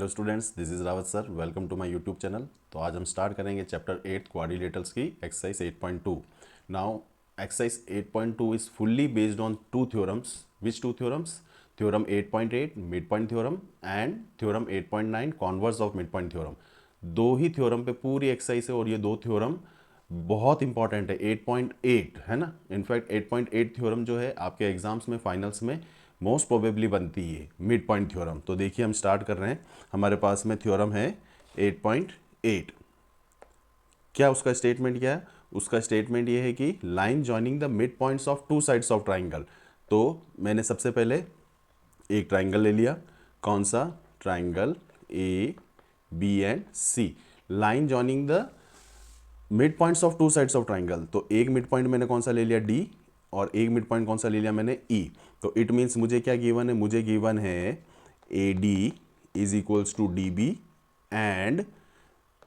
Hello students, this is Rawat sir. Welcome to my YouTube channel. तो आज हम start करेंगे चैप्टर 8 क्वाड्रिलेटरल्स की exercise 8.2। Now exercise 8.2 is fully based on two theorems. Which two theorems? Theorem 8.8 mid point theorem and theorem 8.9 converse of mid point theorem. दो ही theorem पे पूरी exercise है और ये दो थ्योरम बहुत इंपॉर्टेंट है। 8.8 है ना, इनफैक्ट 8.8 थ्योरम जो है आपके एग्जाम्स में फाइनल्स में मोस्ट प्रोबेबली बनती है मिड पॉइंट थ्योरम। तो देखिए हम स्टार्ट कर रहे हैं। हमारे पास में थ्योरम है 8.8। क्या उसका स्टेटमेंट क्या है? उसका स्टेटमेंट ये है कि line joining the mid points of two sides of triangle. तो मैंने सबसे पहले एक ट्राइंगल ले लिया। कौन सा? Triangle A B and C. Line joining the mid points of two sides of triangle. तो एक मिड पॉइंट मैंने कौन सा ले लिया? डी। और एक मिड पॉइंट कौन सा ले लिया मैंने? ई। तो इट मीन्स मुझे क्या गिवन है? मुझे गिवन है A D is equals to D B and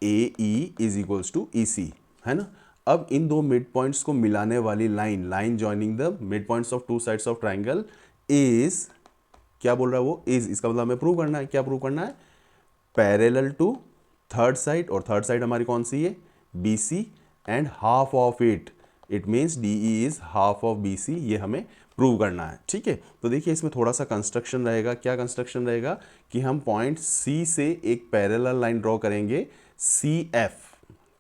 A E is equals to E C, है ना। अब इन दो मिड पॉइंट्स को मिलाने वाली line, line joining the mid points of two sides of triangle is, क्या बोल रहा है वो? इज, इसका मतलब हमें प्रूव करना है। क्या प्रूव करना है? पैरेलल टू थर्ड साइड, और थर्ड साइड हमारी कौन सी है? B C, and half of it, it means D E is half of B C. ये हमें प्रूव करना है, ठीक है। तो देखिए इसमें थोड़ा सा कंस्ट्रक्शन रहेगा। क्या कंस्ट्रक्शन रहेगा? कि हम पॉइंट सी से एक पैरेलल लाइन ड्रॉ करेंगे, सी एफ,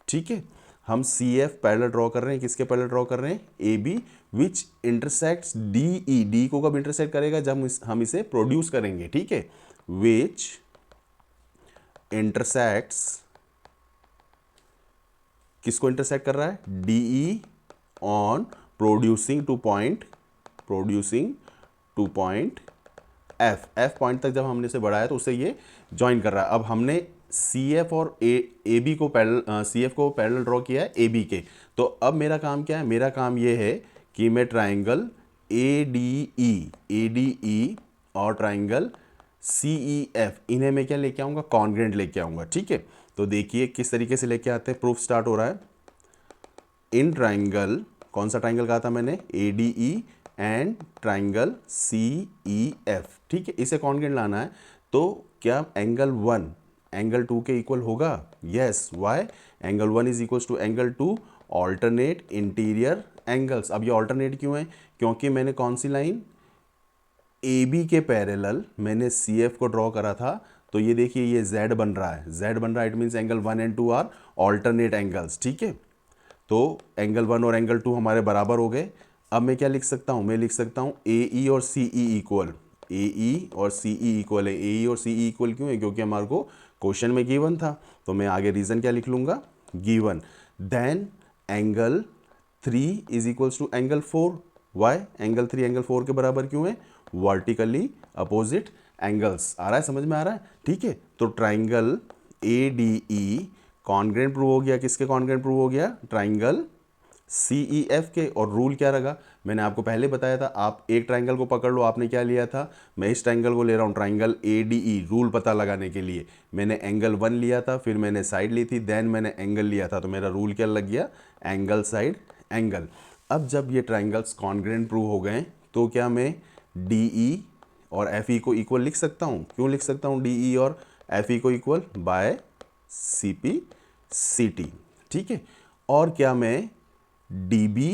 ठीक है। हम सी एफ पैरेलल ड्रॉ कर रहे हैं। किसके पैरेलल ड्रॉ कर रहे हैं? A B, which intersects D E. D को कब इंटरसेक्ट करेगा? जब हम इसे प्रोड्यूस करेंगे, ठीक है। विच इंटरसेक्ट्स, किसको इंटरसेक्ट कर रहा है? DE on producing to point F. F point तक जब हमने इसे बढ़ाया तो उसे ये ज्वाइन कर रहा है। अब हमने सी एफ और ए बी को पैरेलल, सी एफ को पैरेलल ड्रॉ किया है ए बी के। तो अब मेरा काम क्या है? मेरा काम ये है कि मैं ट्राइंगल ए डी ई और ट्राइंगल सी ई एफ, इन्हें मैं क्या लेके आऊँगा? कॉन्ग्रेंट लेके आऊँगा, ठीक है। तो देखिए किस तरीके से लेके आते हैं। प्रूफ स्टार्ट हो रहा है। इन ट्राइंगल, कौन सा ट्राइंगल कहा था मैंने? A D E and triangle C E F, ठीक है। इसे कॉन्ग्रेंट लाना है। तो क्या एंगल 1 एंगल 2 के इक्वल होगा? Yes. Why? Angle 1 is equal to angle 2 alternate interior angles. अब ये ऑल्टरनेट क्यों है? क्योंकि मैंने कौन सी लाइन? ए बी के पैरेलल मैंने सी एफ को ड्रॉ करा था। तो ये देखिए ये Z बन रहा है, Z बन रहा है। It means angle 1 and 2 are alternate angles, ठीक है। तो एंगल 1 और एंगल 2 हमारे बराबर हो गए। अब मैं क्या लिख सकता हूँ? मैं लिख सकता हूँ ए ई और सी ई इक्वल। ए ई और सी ई इक्वल है। ए ई और सी ई इक्वल क्यों है? क्योंकि हमारे को क्वेश्चन में गिवन था। तो मैं आगे रीजन क्या लिख लूँगा? Given. Then angle 3 is equals to angle 4। Why? Angle 3 angle 4 के बराबर क्यों है? Vertically opposite angles. आ रहा है? समझ में आ रहा है? ठीक है। तो triangle A D E congruent prove हो गया। किसके कॉन्ग्रेंट प्रूव हो गया? ट्राइंगल सी ई एफ के। और रूल क्या रहा? मैंने आपको पहले बताया था। आप एक ट्राइंगल को पकड़ लो। आपने क्या लिया था? मैं इस ट्राइंगल को ले रहा हूँ, triangle A D E. Rule पता लगाने के लिए मैंने एंगल 1 लिया था, फिर मैंने साइड ली थी, देन मैंने एंगल लिया था। तो मेरा रूल क्या लग गया? Angle side angle. अब जब ये ट्राइंगल्स कॉन्ग्रेंट प्रूव हो गए तो क्या मैं डी ई और एफ ई को इक्वल लिख सकता हूँ? क्यों लिख सकता हूँ डी ई और एफ ई को equal? By C P C T, ठीक है। और क्या मैं डी बी,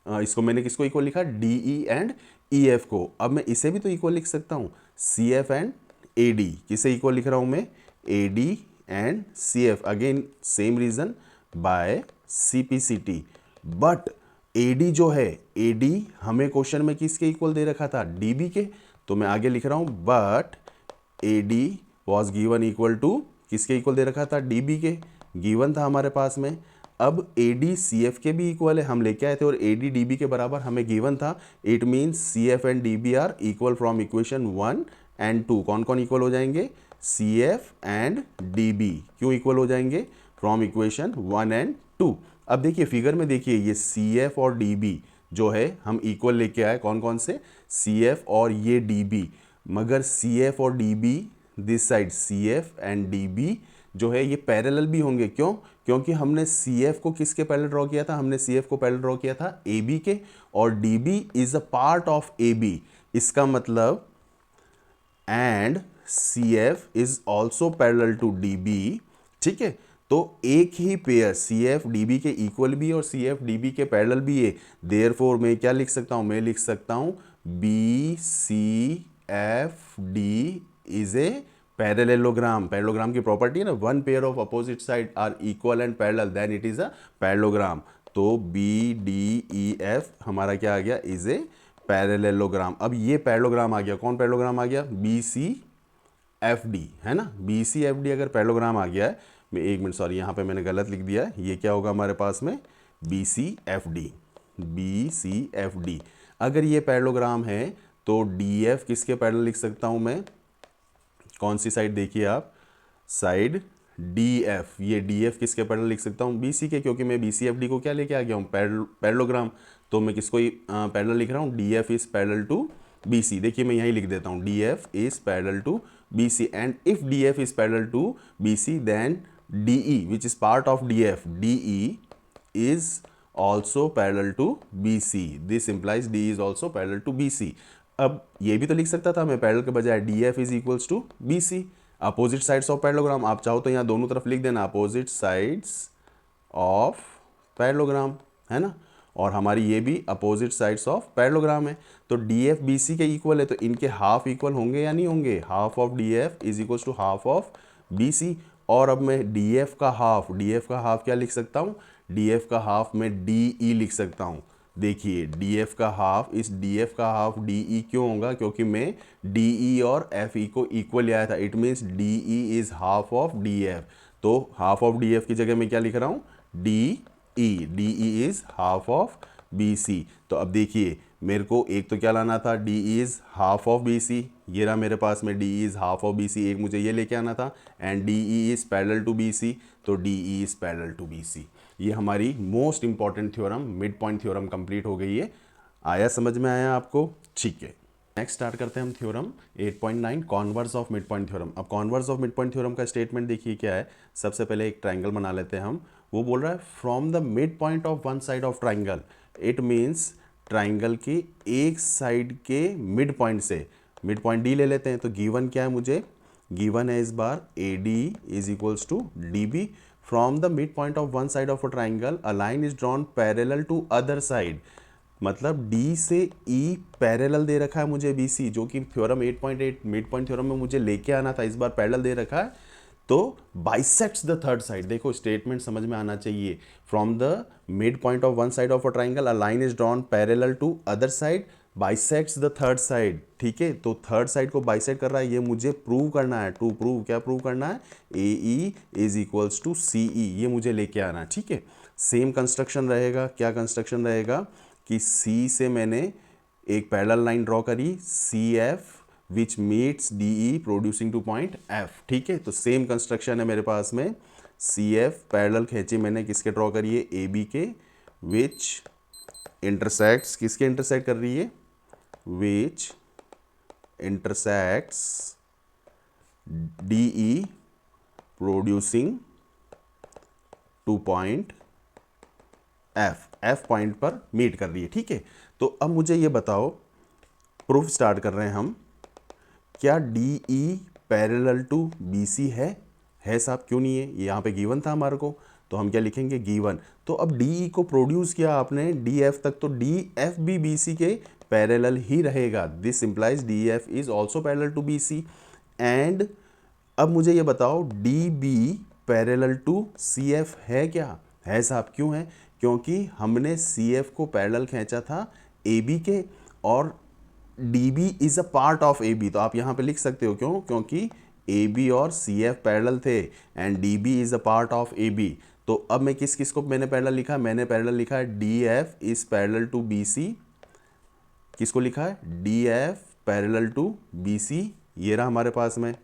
इसको मैंने किसको इक्वल लिखा? D E and E F को। अब मैं इसे भी तो इक्वल लिख सकता हूँ, C F and A D. किसे इक्वल लिख रहा हूँ मैं? A D and C F. Again same reason, by C P C T. But A D जो है, ए डी हमें क्वेश्चन में किसके इक्वल दे रखा था? डी बी के। तो मैं आगे लिख रहा हूँ, but A D was given equal to, किसके इक्वल दे रखा था? डी बी के। गिवन था हमारे पास में। अब ए डी सी एफ के भी इक्वल है, हम लेके आए थे, और ए डी डी बी के बराबर हमें गिवन था। It means C F and D B are equal from equation 1 and 2। कौन कौन इक्वल हो जाएंगे? C F and D B. क्यों इक्वल हो जाएंगे? From equation 1 and 2। अब देखिए फिगर में देखिए, ये सी एफ और डी बी जो है हम इक्वल लेके आए। कौन कौन से? सी एफ और ये डी बी। मगर सी एफ और D B, this side C F and D B जो है ये पैरेलल भी होंगे। क्यों? क्योंकि हमने सी एफ को किसके पैरेलल ड्रॉ किया था? हमने सी एफ को पैरेलल ड्रॉ किया था ए बी के, और D B is a part of A B. इसका मतलब and CF is also parallel to DB, ठीक है, तो एक ही पेयर CF DB के इक्वल भी और CF DB के पैरेलल भी है, देयरफॉर मैं क्या लिख सकता हूं, मैं लिख सकता हूं BCFD is a parallelogram. Parallelogram की प्रॉपर्टी है ना, one pair of opposite side are equal and parallel then it is a parallelogram. तो BDEF हमारा क्या आ गया, इज ए पैरेललोग्राम। अब ये पैरेललोग्राम आ गया, कौन पैरेललोग्राम आ गया, BCFD, है ना। BCFD अगर पैरेललोग्राम आ गया है, मैं एक मिनट सॉरी यहाँ पे मैंने गलत लिख दिया है, ये क्या होगा हमारे पास में BCFD। अगर ये पैरेललोग्राम है तो DF किसके पैरेलल लिख सकता हूँ मैं, कौन सी साइड देखिए आप, साइड DF, ये DF किसके पैरेलल लिख सकता हूँ, BC के, क्योंकि मैं BCFD को क्या लेके आ गया हूँ, पैरेललोग्राम। तो मैं किसको पैरेलल लिख रहा हूँ, DF is parallel to BC। देखिए मैं यही लिख देता हूँ, DF is parallel to BC and if DF is parallel to BC then DE which is part of DF, DE is also parallel to BC. This implies DE is also parallel to BC. अब ये भी तो लिख सकता था मैं parallel के बजाय, DF is equals to BC, opposite sides of parallelogram. आप चाहो तो यहाँ दोनों तरफ लिख देना अपोजिट साइड्स ऑफ पैरेललोग्राम, है ना, और हमारी ये भी अपोजिट साइड्स ऑफ पैरेललोग्राम है। तो DF BC के इक्वल है, तो इनके हाफ इक्वल होंगे या नहीं होंगे, half of DF is equals to half of BC। और अब मैं DF का हाफ क्या लिख सकता हूँ, DF का हाफ मैं DE लिख सकता हूँ। देखिए DF का हाफ, इस DF का हाफ DE क्यों होगा, क्योंकि मैं DE और FE को इक्वल ले आया था, it means DE is half of DF। तो हाफ ऑफ DF की जगह मैं क्या लिख रहा हूँ, DE is half of BC। तो अब देखिए मेरे को एक तो क्या लाना था, DE is half of BC, ये रहा मेरे पास में DE is half of BC, एक मुझे ये लेके आना था, and DE is parallel to BC, तो DE is parallel to BC। ये हमारी most important theorem, mid point theorem complete हो गई है। आया, समझ में आया आपको, ठीक है। नेक्स्ट स्टार्ट करते हैं हम theorem 8.9 converse of mid point theorem. अब converse of mid point theorem का स्टेटमेंट देखिए क्या है। सबसे पहले एक ट्राइंगल बना लेते हैं हम। वो बोल रहा है from the mid point of one side of triangle, it means triangle की एक साइड के मिड पॉइंट से, मिड पॉइंट डी ले लेते हैं। तो गिवन क्या है मुझे, गिवन है इस बार AD is equals to DB। From the mid point of one side of a triangle a line is drawn parallel to other side, मतलब D से E पैरेलल दे रखा है मुझे BC, जो कि थ्योरम 8.8 मिड पॉइंट थ्योरम में मुझे लेके आना था, इस बार पैरेलल दे रखा है। तो बाइसेक्ट्स द थर्ड साइड, देखो स्टेटमेंट समझ में आना चाहिए। From the mid point of one side of a triangle a line is drawn parallel to other side bisects the third side, ठीक है। तो थर्ड साइड को बाइसेक्ट कर रहा है, ये मुझे प्रूव करना है। टू प्रूव, क्या प्रूव करना है, AE is equals to CE, ये मुझे लेके आना है, ठीक है। सेम कंस्ट्रक्शन रहेगा, क्या कंस्ट्रक्शन रहेगा कि C से मैंने एक पैरेलल लाइन ड्रॉ करी CF which meets DE producing to point F, ठीक है। तो सेम कंस्ट्रक्शन है मेरे पास में, CF पैरेलल खींची मैंने, किसके ड्रॉ करी है, AB के, विच इंटरसेक्ट्स, किसके इंटरसेक्ट कर रही है, which intersects DE producing to point F point पर मीट कर रही है, ठीक है। तो अब मुझे ये बताओ, प्रूफ स्टार्ट कर रहे हैं हम, क्या DE पैरेलल टू BC है साहब, क्यों नहीं है, ये यहाँ पे गिवन था हमारे को, तो हम क्या लिखेंगे, गिवन। तो अब DE को प्रोड्यूस किया आपने DF तक, तो DF भी BC के पैरेलल ही रहेगा। This implies DF is also parallel to BC। And अब मुझे ये बताओ DB पैरेलल टू CF है क्या, है साहब, क्यों है, क्योंकि हमने CF को पैरेलल खींचा था AB के, और DB is a part of AB। तो आप यहाँ पे लिख सकते हो, क्यों, क्योंकि AB और CF पैरेलल थे and DB is a part of AB। तो अब मैं किस को मैंने पैरेलल लिखा, मैंने पैरेलल लिखा है DF is parallel to BC, किसको लिखा है, DF पैरेलल टू BC, ये रहा हमारे पास में।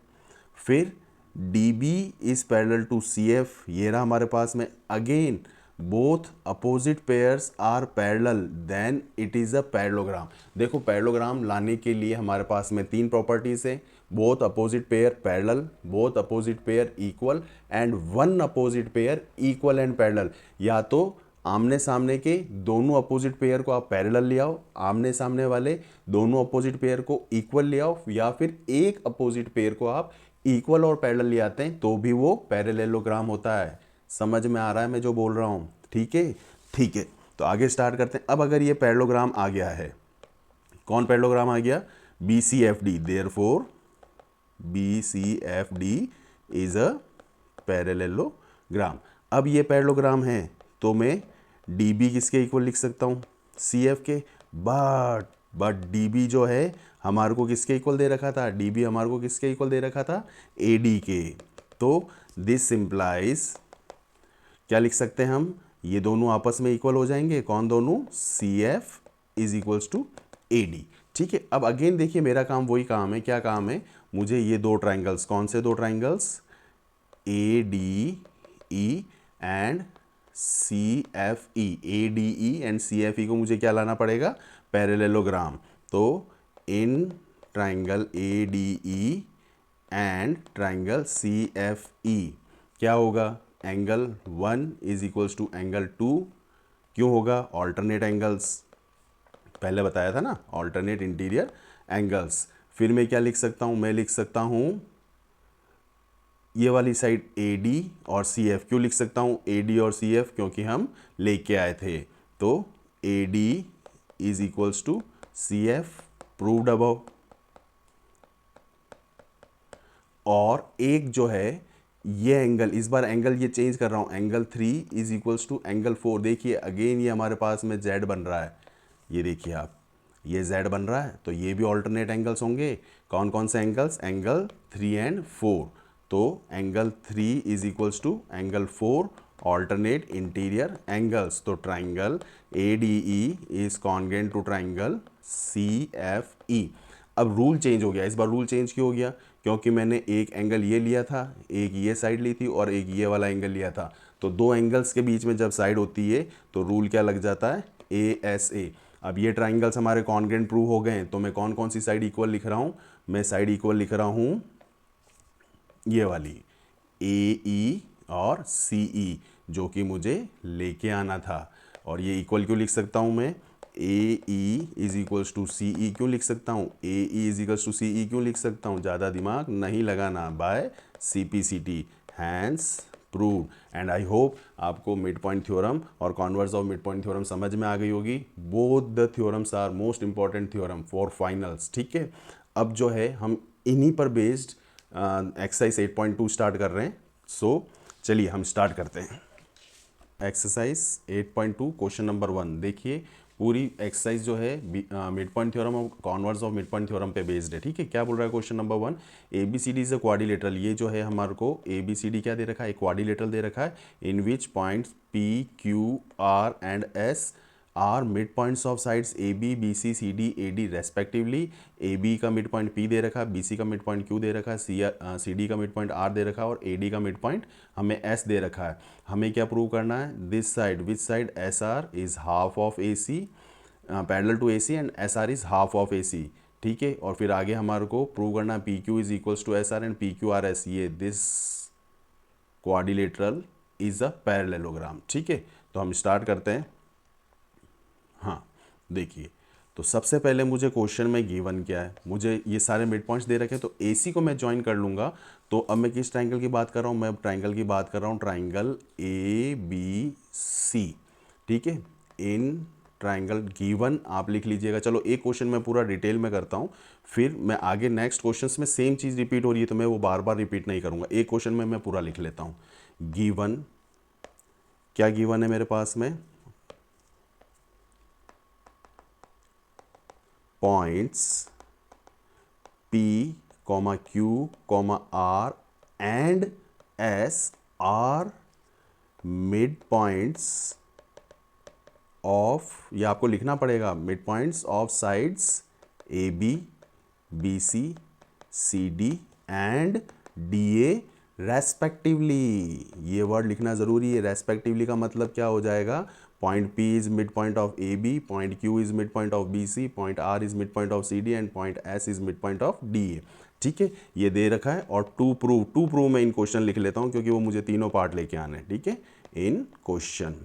फिर DB is parallel to CF, ये रहा हमारे पास में। Again both opposite pairs are parallel then it is a parallelogram. देखो पैरेललोग्राम लाने के लिए हमारे पास में तीन प्रॉपर्टीज है, both opposite pair parallel, both opposite pair equal and one opposite pair equal and parallel. या तो आमने सामने के दोनों अपोजिट पेयर को आप पैरेलल ले आओ, आमने सामने वाले दोनों अपोजिट पेयर को इक्वल ले आओ, या फिर एक अपोजिट पेयर को आप इक्वल और पैरेलल ले आते हैं तो भी वो पैरेललोग्राम होता है। समझ में आ रहा है मैं जो बोल रहा हूँ? ठीक है, ठीक है। तो आगे स्टार्ट करते हैं। अब अगर ये पैरेललोग्राम आ गया है, कौन पैरेललोग्राम आ गया? BCFD, therefore BCFD is a parallelogram. अब ये पैरेललोग्राम है तो मैं DB किसके इक्वल लिख सकता हूँ? CF के। बट DB जो है हमारे को किसके इक्वल दे रखा था? DB हमारे को किसके इक्वल दे रखा था? AD के। तो दिस सिंप्लाइज, क्या लिख सकते हैं हम? ये दोनों आपस में इक्वल हो जाएंगे। कौन दोनों? CF is equals to AD। ठीक है। अब अगेन देखिए, मेरा काम वही काम है। क्या काम है? मुझे ये दो ट्राइंगल्स, कौन से दो triangles? ADE and CFE, ADE and CFE को मुझे क्या लाना पड़ेगा? पैरेललोग्राम। तो इन triangle ADE and triangle CFE क्या होगा? Angle 1 is equals to angle 2। क्यों होगा? ऑल्टरनेट एंगल्स, पहले बताया था ना, ऑल्टरनेट इंटीरियर एंगल्स। फिर मैं क्या लिख सकता हूँ? मैं लिख सकता हूँ ये वाली साइड AD और CF। क्यों लिख सकता हूँ AD और CF? क्योंकि हम लेके आए थे। तो AD is equals to CF, proved above. और एक जो है ये एंगल, इस बार एंगल ये चेंज कर रहा हूँ, angle 3 is equals to angle 4। देखिए अगेन ये हमारे पास में Z बन रहा है। ये देखिए आप, ये Z बन रहा है, तो ये भी ऑल्टरनेट एंगल्स होंगे। कौन कौन से एंगल्स? Angle 3 and 4। तो angle 3 is equals to angle 4, alternate interior angles. तो triangle ADE is congruent to triangle CFE। अब रूल चेंज हो गया। इस बार रूल चेंज क्यों हो गया? क्योंकि मैंने एक एंगल ये लिया था, एक ये साइड ली थी और एक ये वाला एंगल लिया था। तो दो एंगल्स के बीच में जब साइड होती है तो रूल क्या लग जाता है? ASA। अब ये ट्राइंगल्स हमारे कॉन्ग्रुएंट प्रूव हो गए हैं, तो मैं कौन कौन सी साइड इक्वल लिख रहा हूँ? मैं साइड इक्वल लिख रहा हूँ ये वाली AE और CE, जो कि मुझे लेके आना था। और ये इक्वल क्यों लिख सकता हूँ मैं? AE is equals to CE क्यों लिख सकता हूँ? AE is equals to CE क्यों लिख सकता हूँ? ज़्यादा दिमाग नहीं लगाना, by CPCT, hence prove. And I hope आपको मिड पॉइंट थ्योरम और converse of mid point theorem समझ में आ गई होगी। Both the theorems are most important theorem for finals. ठीक है। अब जो है हम इन्हीं पर बेस्ड एक्सरसाइज 8.2 स्टार्ट कर रहे हैं। सो चलिए हम स्टार्ट करते हैं। Exercise 8.2 question number 1। देखिए पूरी एक्सरसाइज जो है मिड पॉइंट थ्योरम और converse of mid point theorem पे बेस्ड है। ठीक है। क्या बोल रहा है question number 1? ABCD is a quadrilateral. ये जो है हमारे को ABCD क्या दे रखा है? क्वाड्रिलेटरल दे रखा है। In which points PQR and S are mid points of sides AB BC CD AD respectively. AB का मिड पॉइंट P दे रखा है, BC का मिड पॉइंट Q दे रखा है, CD का मिड पॉइंट R दे रखा है और AD का मिड पॉइंट हमें S दे रखा है। हमें क्या प्रूव करना है? This side, which side? SR is half of AC, parallel to AC and SR is half of AC। ठीक है। और फिर आगे हमारे को प्रूव करना है PQ is equals to SR and PQRS। ये this quadrilateral is a parallelogram. ठीक है। तो हम स्टार्ट करते हैं। हाँ देखिए, तो सबसे पहले मुझे क्वेश्चन में गिवन क्या है? मुझे ये सारे मिड पॉइंट्स दे रखे हैं, तो AC को मैं ज्वाइन कर लूँगा। तो अब मैं किस ट्राइंगल की बात कर रहा हूँ? मैं ट्राइंगल की बात कर रहा हूँ, ट्राइंगल ABC। ठीक है। इन ट्राइंगल गिवन आप लिख लीजिएगा। चलो एक क्वेश्चन मैं पूरा डिटेल में करता हूँ, फिर मैं आगे नेक्स्ट क्वेश्चंस में सेम चीज़ रिपीट हो रही है तो मैं वो बार बार रिपीट नहीं करूँगा। एक क्वेश्चन में मैं पूरा लिख लेता हूँ। गिवन, क्या गिवन है मेरे पास में? Points P, Q, R and S are mid points of, ये आपको लिखना पड़ेगा, mid points of sides AB, BC, CD and DA respectively. ये वर्ड लिखना ज़रूरी है। रेस्पेक्टिवली का मतलब क्या हो जाएगा? Point P is mid point of AB, point Q is mid point of BC, point R is mid point of CD and point S is mid point of DA। ठीक है। ये दे रखा है। और टू प्रूव मैं इन question लिख लेता हूँ क्योंकि वो मुझे तीनों पार्ट लेके आने हैं। ठीक है। इन क्वेश्चन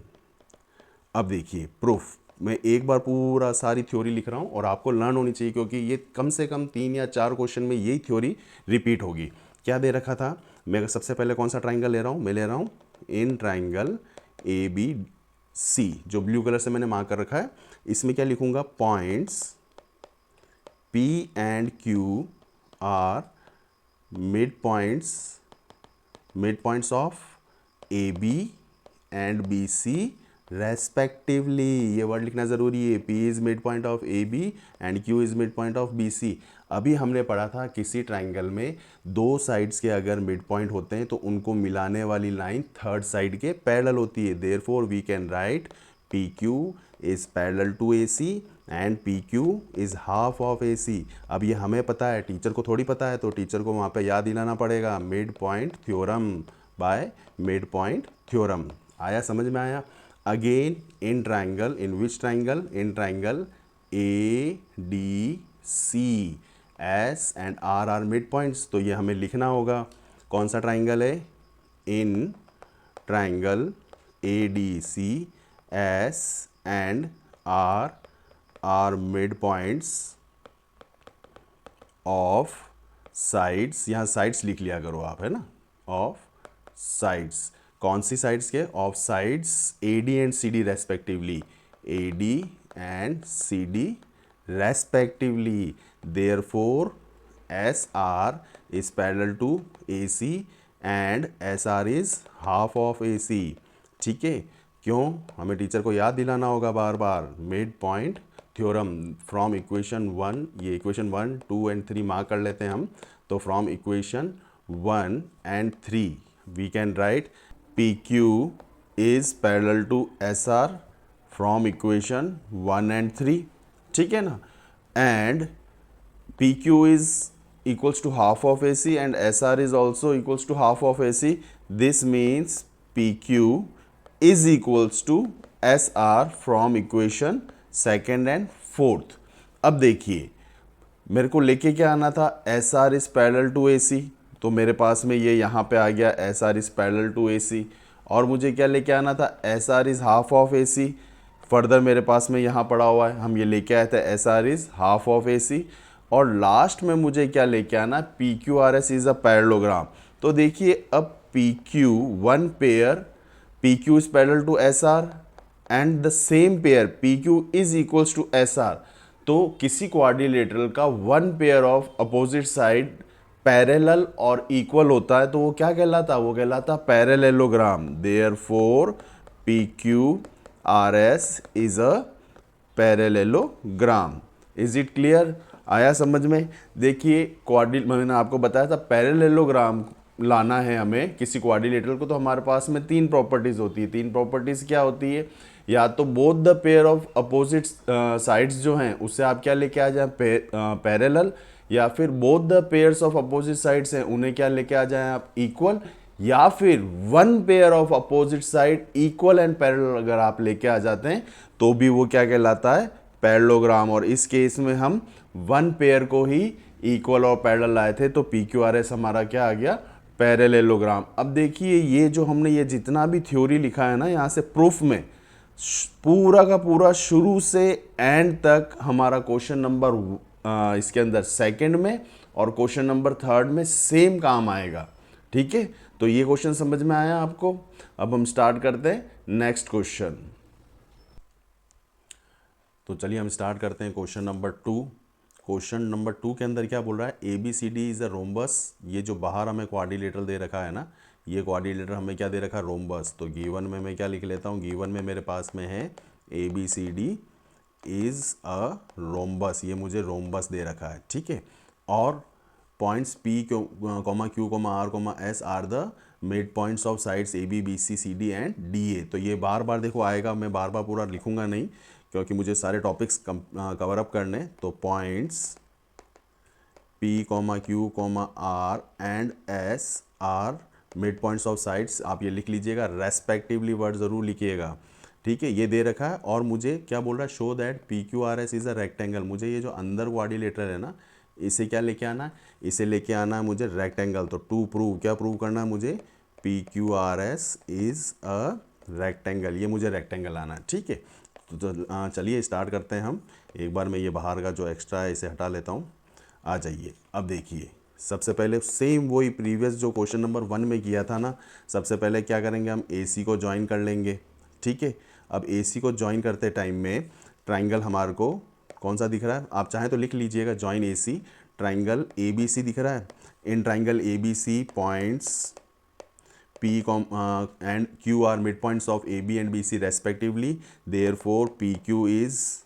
अब देखिए प्रूफ, मैं एक बार पूरा सारी थ्योरी लिख रहा हूँ और आपको लर्न होनी चाहिए, क्योंकि ये कम से कम 3 या 4 क्वेश्चन में यही थ्योरी रिपीट होगी। क्या दे रखा था, मैं सबसे पहले कौन सा ट्राइंगल ले रहा हूँ, मैं ले रहा हूँ in triangle A B C, जो ब्लू कलर से मैंने मार्क कर रखा है। इसमें क्या लिखूंगा, पॉइंट्स P एंड Q are midpoints of AB and BC respectively. ये वर्ड लिखना ज़रूरी है, P is mid point of AB and Q is mid point of BC। अभी हमने पढ़ा था किसी ट्राइंगल में दो साइड्स के अगर मिड पॉइंट होते हैं तो उनको मिलाने वाली लाइन थर्ड साइड के पैरेलल होती है। Therefore we can write PQ is parallel to AC and PQ is half of AC। अब ये हमें पता है, टीचर को थोड़ी पता है, तो टीचर को वहाँ पे याद दिलाना पड़ेगा, mid point theorem by mid point theorem. आया, समझ में आया। Again in triangle, in which triangle, in triangle ADC S and R are mid points. तो ये हमें लिखना होगा, कौन सा ट्राइंगल है, in triangle ADC S and R are mid points of sides. यहाँ साइड्स लिख लिया करो आप, है ना, ऑफ साइड्स। कौन सी साइड्स के, of sides AD and CD respectively, AD and CD respectively. Therefore SR is parallel to AC and SR is half of AC। ठीक है, क्यों, हमें टीचर को याद दिलाना होगा बार बार, mid point theorem from equation 1, ये इक्वेशन 1, 2 एंड 3 मार्क कर लेते हैं हम। तो from equation 1 and 3 we can write PQ is parallel to SR from equation 1 and 3, ठीक है ना, and PQ is equals to half of AC and SR is also equals to half of AC. This means PQ is equals to SR from equation second and fourth. अब देखिए, मेरे को लेके क्या आना था, SR is parallel to AC, तो मेरे पास में ये यहाँ पे आ गया SR is parallel to AC। और मुझे क्या लेके आना था, SR is half of AC। Further मेरे पास में यहाँ पड़ा हुआ है, हम ये लेके आए थे SR is half of AC। और लास्ट में मुझे क्या लेके आना, PQRS इज अ पैरेललोग्राम। तो देखिए अब PQ one pair, PQ is parallel to SR and the same pair PQ is equals to SR। तो किसी क्वाड्रिलेटरल का one pair of opposite side parallel और इक्वल होता है तो वो क्या कहलाता, वो कहलाता parallelogram. Therefore PQRS is a parallelogram. Is it clear, आया समझ में। देखिए मैंने आपको बताया था पैरेललोग्राम लाना है हमें किसी क्वाड्रिलेटरल को, तो हमारे पास में 3 प्रॉपर्टीज होती है। 3 प्रॉपर्टीज क्या होती है, या तो both the pair of opposite sides जो हैं उससे आप क्या लेके आ जाए, पैरेलल, या फिर both the pairs of opposite sides हैं उन्हें क्या लेके आ जाए आप, इक्वल, या फिर one pair of opposite side equal and parallel अगर आप लेके आ जाते हैं तो भी वो क्या कहलाता है, पैरेललोग्राम। और इस केस में हम वन पेयर को ही इक्वल और पैरेलल लाए थे, तो PQRS हमारा क्या आ गया, पैरेललोग्राम। अब देखिए ये जो हमने ये जितना भी थ्योरी लिखा है ना, यहाँ से प्रूफ में पूरा का पूरा शुरू से एंड तक हमारा क्वेश्चन नंबर इसके अंदर सेकंड में और क्वेश्चन नंबर थर्ड में सेम काम आएगा। ठीक है, तो ये क्वेश्चन समझ में आया आपको। अब हम स्टार्ट करते हैं नेक्स्ट क्वेश्चन। तो चलिए हम स्टार्ट करते हैं क्वेश्चन नंबर 2। क्वेश्चन नंबर 2 के अंदर क्या बोल रहा है, ABCD इज अ रोम्बस। ये जो बाहर हमें क्वाड्रिलेटरल दे रखा है ना, ये क्वाड्रिलेटर हमें क्या दे रखा है, रोम्बस। तो गिवन में मैं क्या लिख लेता हूँ, गिवन में मेरे पास में है ABCD इज अ रोम्बस, ये मुझे रोम्बस दे रखा है, ठीक है। और points P, Q, R, S are the mid points of sides AB, BC, CD and DA। तो ये बार बार देखो आएगा, मैं बार बार पूरा लिखूंगा नहीं क्योंकि मुझे सारे टॉपिक्स कवर अप करने। तो points P, Q, R and S are mid points of sides, आप ये लिख लीजिएगा, रेस्पेक्टिवली वर्ड ज़रूर लिखिएगा, ठीक है। ये दे रखा है और मुझे क्या बोल रहा है, show that PQRS is a rectangle. मुझे ये जो अंदर क्वाड्रिलेटरल है ना, इसे क्या लेके आना है, इसे लेके आना है मुझे रेक्टेंगल। तो टू प्रूव, क्या प्रूव करना है मुझे, PQRS इज़ अ रेक्टेंगल, ये मुझे रेक्टेंगल आना है, ठीक है। तो चलिए स्टार्ट करते हैं हम। एक बार मैं ये बाहर का जो एक्स्ट्रा है इसे हटा लेता हूँ। आ जाइए, अब देखिए सबसे पहले सेम वही प्रीवियस जो क्वेश्चन नंबर 1 में किया था ना, सबसे पहले क्या करेंगे हम AC को ज्वाइन कर लेंगे, ठीक है। अब AC को ज्वाइन करते टाइम में ट्राइंगल हमारे को कौन सा दिख रहा है, आप चाहें तो लिख लीजिएगा, ज्वाइन AC ट्राइंगल ABC दिख रहा है। In triangle ABC points P and Q are midpoints of AB and BC respectively. Therefore, PQ is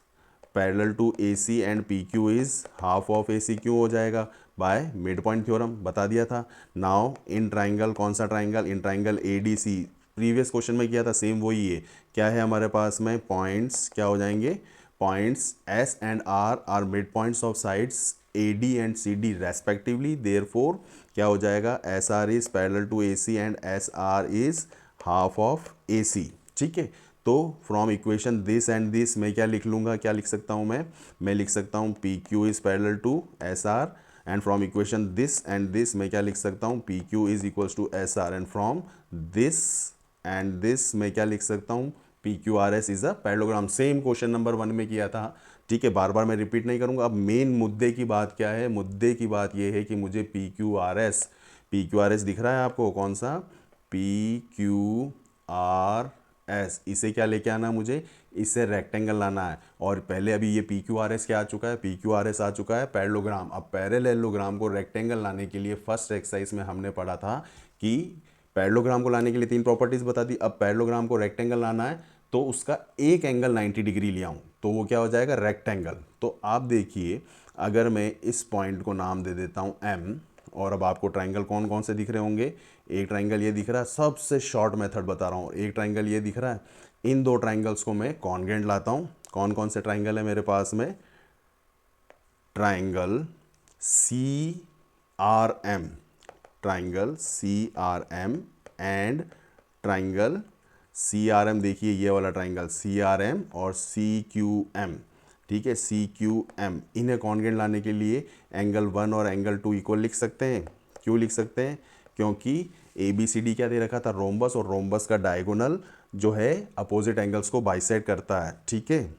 parallel to AC and PQ is half of AC। क्यों हो जाएगा? बाय मिड पॉइंट थ्योरम, बता दिया था। Now in triangle, कौन सा triangle? In triangle ADC, previous question में किया था सेम वही है। क्या है हमारे पास में? पॉइंट्स क्या हो जाएंगे? Points S and R are mid points of sides AD and CD respectively. Therefore क्या हो जाएगा? SR is parallel to AC and SR is half of AC, ठीक है। तो from equation this and this मैं क्या लिख लूँगा, क्या लिख सकता हूँ मैं लिख सकता हूँ PQ is parallel to SR and from equation this and this मैं क्या लिख सकता हूँ? PQ is equals to SR and from this and this मैं क्या लिख सकता हूँ? PQRS is a parallelogram. Same question number 1 में किया था, ठीक है। बार बार मैं रिपीट नहीं करूँगा। अब मेन मुद्दे की बात क्या है? मुद्दे की बात ये है कि मुझे PQRS दिख रहा है आपको? कौन सा? PQRS, इसे क्या लेके आना मुझे? इससे रेक्टेंगल लाना है। और पहले अभी ये PQRS क्या आ चुका है? PQRS आ चुका है पैरेललोग्राम। अब पैरेललोग्राम को रेक्टेंगल लाने के लिए फर्स्ट एक्सरसाइज में हमने पढ़ा था कि पैरेललोग्राम को लाने के लिए 3 प्रॉपर्टीज बता दी। अब पैरेललोग्राम को रेक्टेंगल लाना है तो उसका एक एंगल 90 डिग्री ले आऊँ तो वो क्या हो जाएगा? रेक्टेंगल। तो आप देखिए, अगर मैं इस पॉइंट को नाम दे देता हूँ M, और अब आपको ट्राइंगल कौन कौन से दिख रहे होंगे? एक ट्राइंगल ये दिख रहा है, सबसे शॉर्ट मेथड बता रहा हूँ। एक ट्राइंगल ये दिख रहा है। इन दो ट्राइंगल्स को मैं कॉन्ग्रेंट लाता हूँ। कौन कौन से ट्राइंगल है मेरे पास में? Triangle CRM, triangle CRM and triangle CRM, देखिए ये वाला ट्राइंगल CRM और CQM, ठीक है। CQM, इन्हें कॉन्ग्रेंट लाने के लिए एंगल 1 और एंगल 2 इक्वल लिख सकते हैं। क्यों लिख सकते हैं? क्योंकि ABCD क्या दे रखा था? रोम्बस, और रोम्बस का डायगोनल जो है अपोजिट एंगल्स को बाइसेक्ट करता है, ठीक है।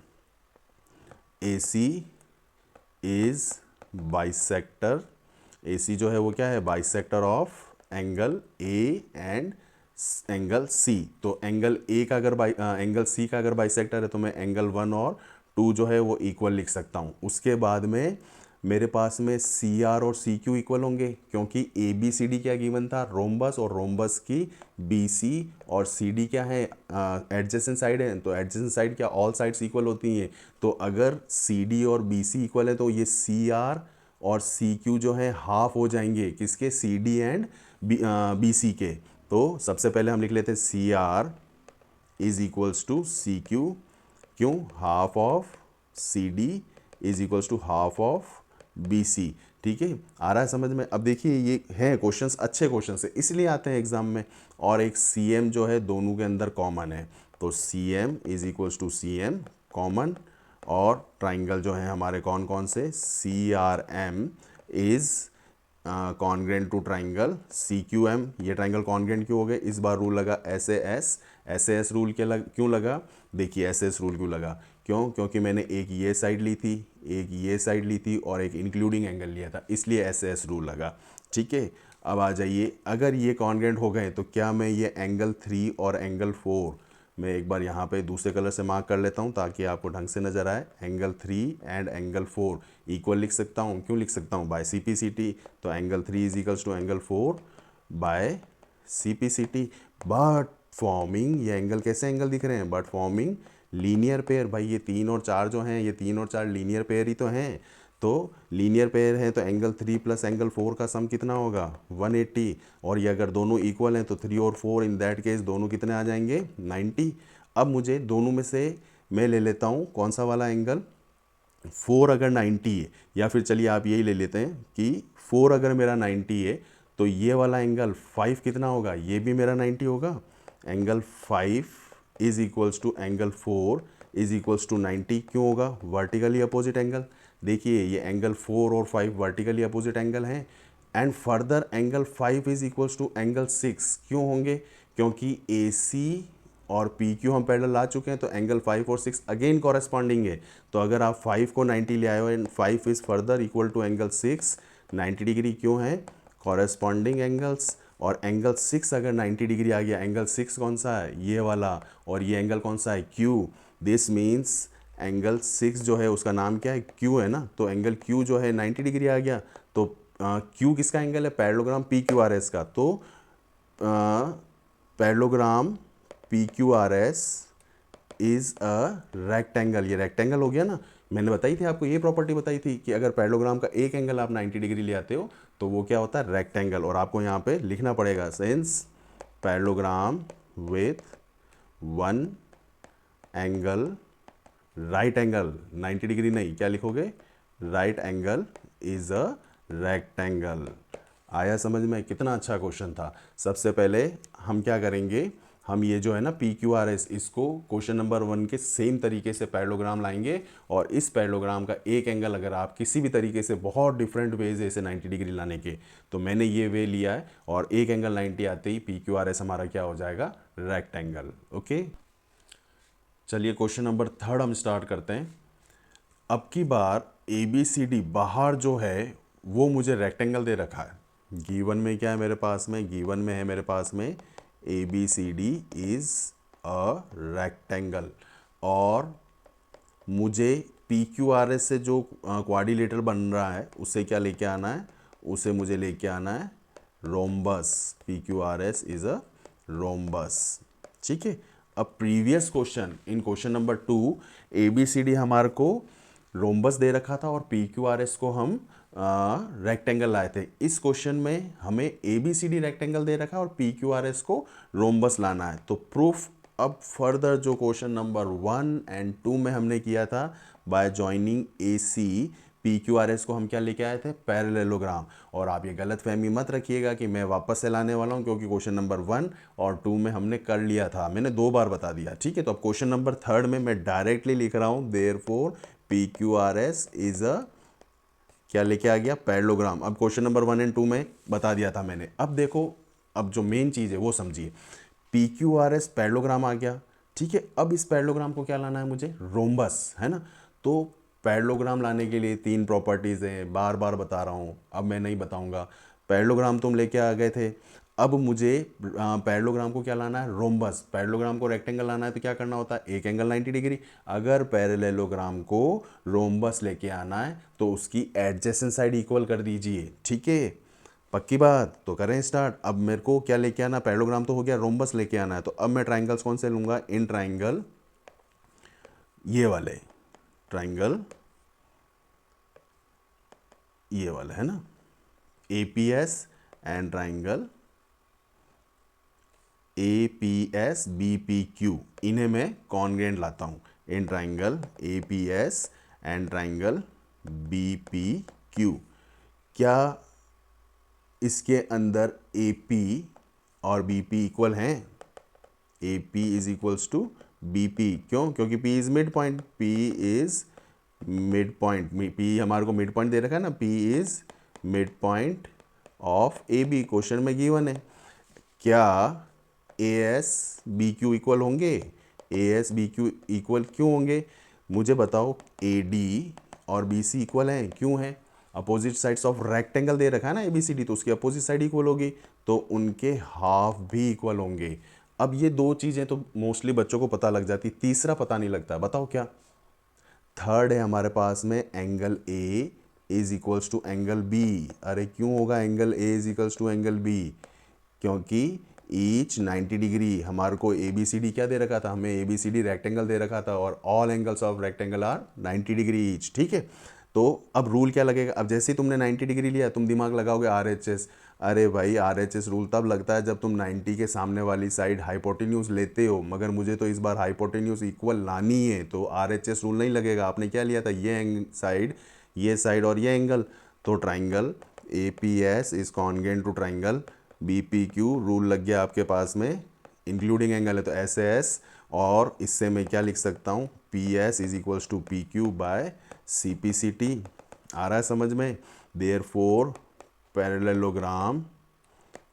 AC इज बाइसेक्टर, AC जो है वो क्या है? Bisector of angle A and angle C। तो एंगल A का अगर एंगल C का अगर बाइसेक्टर है तो मैं एंगल 1 और 2 जो है वो इक्वल लिख सकता हूँ। उसके बाद में मेरे पास में CR और CQ इक्वल होंगे, क्योंकि ABCD क्या गिवन था? रोम्बस, और रोम्बस की BC और CD क्या है? एडजेसेंट साइड है। तो एडजेसेंट साइड क्या? ऑल साइड्स इक्वल होती हैं। तो अगर CD और BC इक्वल है तो ये CR और CQ जो है हाफ हो जाएंगे किसके? CD एंड BC के। तो सबसे पहले हम लिख लेते हैं CR is equals to CQ। क्यों? Half of CD is equals to half of BC, ठीक है। आ रहा है समझ में? अब देखिए ये हैं क्वेश्चंस, अच्छे क्वेश्चंस है इसलिए आते हैं एग्जाम में। और एक CM जो है दोनों के अंदर कॉमन है, तो CM is equals to CM common. और ट्राइंगल जो है हमारे कौन कौन से? CRM is congruent to triangle CQM। ये ट्राइंगल कॉन्ग्रेंट क्यों हो गए? इस बार रूल लगा SAS रूल क्यों लगा? देखिए SAS रूल क्यों लगा? क्यों? क्योंकि मैंने एक ये साइड ली थी, एक ये साइड ली थी और एक इंक्लूडिंग एंगल लिया था, इसलिए SAS रूल लगा, ठीक है। अब आ जाइए, अगर ये कॉन्ग्रेंट हो गए तो क्या मैं ये एंगल 3 और एंगल 4, मैं एक बार यहाँ पे दूसरे कलर से मार्क कर लेता हूँ ताकि आपको ढंग से नज़र आए। एंगल 3 एंड एंगल 4 इक्वल लिख सकता हूँ। क्यों लिख सकता हूँ? By CPCT। तो angle 3 is equals to angle 4 by CPCT। But forming, ये एंगल कैसे एंगल दिख रहे हैं? But forming linear pair. भाई ये 3 और 4 जो हैं, ये 3 और 4 लीनियर पेयर ही तो हैं। तो लीनियर पेयर है तो एंगल 3 प्लस एंगल 4 का सम कितना होगा? 180। और ये अगर दोनों इक्वल हैं तो 3 और 4 इन दैट केस दोनों कितने आ जाएंगे? 90। अब मुझे दोनों में से मैं ले लेता हूँ कौन सा वाला एंगल? 4 अगर 90 है, या फिर चलिए आप यही ले लेते हैं कि 4 अगर मेरा 90 है तो ये वाला एंगल 5 कितना होगा? ये भी मेरा 90 होगा। Angle 5 is equals to angle 4 is equals to 90। क्यों होगा? Vertically opposite angle. देखिए ये एंगल 4 और 5 वर्टिकली अपोजिट एंगल हैं। And further angle 5 is equals to angle 6 क्यों होंगे? क्योंकि AC और पी क्यू हम पैरेलल ला चुके हैं, तो एंगल 5 और 6 अगेन कॉरेस्पॉन्डिंग है। तो अगर आप 5 को 90 ले आए हो and 5 is further equal to angle 6, 90 degree क्यों है, कॉरेस्पॉन्डिंग एंगल्स। और एंगल 6 अगर 90 डिग्री आ गया, एंगल 6 कौन सा है, ये वाला, और ये एंगल कौन सा है, क्यू। दिस मीन्स एंगल 6 जो है उसका नाम क्या है, क्यू है ना। तो एंगल क्यू जो है 90 डिग्री आ गया, तो क्यू किसका एंगल है, parallelogram P Q R S का। तो parallelogram P Q R S is a rectangle. ये रेक्टेंगल हो गया ना। मैंने बताई थी आपको, ये प्रॉपर्टी बताई थी कि अगर पैरेललोग्राम का एक एंगल आप 90 डिग्री ले आते हो तो वो क्या होता है, रेक्टेंगल। और आपको यहाँ पे लिखना पड़ेगा, since parallelogram with one angle, right angle 90 degree नहीं, क्या लिखोगे, right angle is a rectangle. आया समझ में, कितना अच्छा क्वेश्चन था। सबसे पहले हम क्या करेंगे, हम ये जो है ना पी क्यू आर एस, इसको क्वेश्चन नंबर 1 के सेम तरीके से पैरेललोग्राम लाएंगे। और इस पैरेललोग्राम का एक एंगल अगर आप किसी भी तरीके से, बहुत डिफरेंट वेज है इसे 90 डिग्री लाने के, तो मैंने ये वे लिया है, और एक एंगल 90 आते ही पी क्यू आर एस हमारा क्या हो जाएगा, रेक्टेंगल। ओके, चलिए क्वेश्चन नंबर 3 हम स्टार्ट करते हैं। अब की बार ए बी सी डी बाहर जो है वो मुझे रेक्टेंगल दे रखा है। गिवन में क्या है मेरे पास में, गिवन में है मेरे पास में A B C D is a rectangle, और मुझे पी क्यू आर एस से जो क्वाड्रिलेटरल बन रहा है उससे क्या लेके आना है, उसे मुझे लेके आना है rhombus. P Q R S is a rhombus. ठीक है। अब previous question, in question number 2 A B C D हमारे को रोम्बस दे रखा था और पी क्यू आर एस को हम रेक्टेंगल लाए थे। इस क्वेश्चन में हमें A B C D rectangle दे रखा है और पी क्यू आर एस को रोम्बस लाना है। तो प्रूफ अब फर्दर जो क्वेश्चन नंबर 1 एंड 2 में हमने किया था, by joining A C P Q R S को हम क्या लेके आए थे, पैरेललोग्राम। और आप ये गलत फहमी मत रखिएगा कि मैं वापस से लाने वाला हूँ, क्योंकि क्वेश्चन नंबर 1 और 2 में हमने कर लिया था, मैंने 2 बार बता दिया। ठीक है, तो अब क्वेश्चन नंबर 3 में मैं डायरेक्टली लिख रहा हूँ, therefore P Q R S is अ, क्या लेके आ गया, पैरेललोग्राम। अब क्वेश्चन नंबर 1 एंड 2 में बता दिया था मैंने। अब देखो, अब जो मेन चीज़ है वो समझिए। P Q R S parallelogram आ गया। ठीक है, अब इस पैरेललोग्राम को क्या लाना है मुझे, रोम्बस, है ना। तो पैरेललोग्राम लाने के लिए 3 प्रॉपर्टीज़ हैं, बार बार बता रहा हूँ, अब मैं नहीं बताऊँगा। पैरेललोग्राम तुम लेके आ गए थे, अब मुझे पैरेललोग्राम को क्या लाना है, रोम्बस। पैरेललोग्राम को रेक्टेंगल लाना है तो क्या करना होता है, एक एंगल 90 डिग्री। अगर पैरेललोग्राम को रोम्बस लेके आना है तो उसकी एडजेसेंट साइड इक्वल कर दीजिए। ठीक है, पक्की बात। तो करें स्टार्ट। अब मेरे को क्या लेके आना, पैरेललोग्राम तो हो गया, रोम्बस लेके आना है। तो अब मैं ट्राइंगल्स कौन से लूंगा, इन ट्राइंगल, ये वाले ट्राइंगल, ये वाला है ना, A P S and triangle A P S B P Q, इन्हें मैं कॉन्ग्रेंट लाता हूँ। In triangle A P S and triangle B P Q, क्या इसके अंदर ए पी और बी पी इक्वल हैं, A P is equals to B P. क्यों, क्योंकि P is mid point, P is mid point, P हमारे को mid point दे रखा है ना, P is mid point of A B, question में गिवन है। क्या A S B Q equal होंगे, A S B Q equal क्यों होंगे, मुझे बताओ। ए डी और बी सी इक्वल हैं, क्यों हैं, अपोजिट साइड्स ऑफ रेक्टेंगल दे रखा है ना ए बी सी डी, तो उसकी अपोजिट साइड इक्वल होगी, तो उनके हाफ भी इक्वल होंगे। अब ये 2 चीज़ें तो मोस्टली बच्चों को पता लग जाती, तीसरा पता नहीं लगता, बताओ क्या। थर्ड है हमारे पास में, angle A is equals to angle B. अरे क्यों होगा angle A is equals to angle B, क्योंकि ईच 90 डिग्री हमारे को ए बी सी डी क्या दे रखा था, हमें A B C D rectangle दे रखा था, और all angles of rectangle are 90 degree each. ठीक है, तो अब रूल क्या लगेगा, अब जैसे ही तुमने 90 डिग्री लिया तुम दिमाग लगाओगे आर एच एस। अरे भाई आर एच एस रूल तब लगता है जब तुम 90 के सामने वाली साइड हाइपोटेन्यूज लेते हो, मगर मुझे तो इस बार हाइपोटेन्यूज इक्वल लानी है, तो आर एच एस रूल नहीं लगेगा। आपने क्या लिया था, ये साइड और ये एंगल, तो triangle A P S is congruent to triangle B P Q, rule लग गया आपके पास में, इंक्लूडिंग एंगल है तो एस एस, और इससे मैं क्या लिख सकता हूँ, P S is equals to P Q by C P C T. आ रहा है समझ में। Therefore parallelogram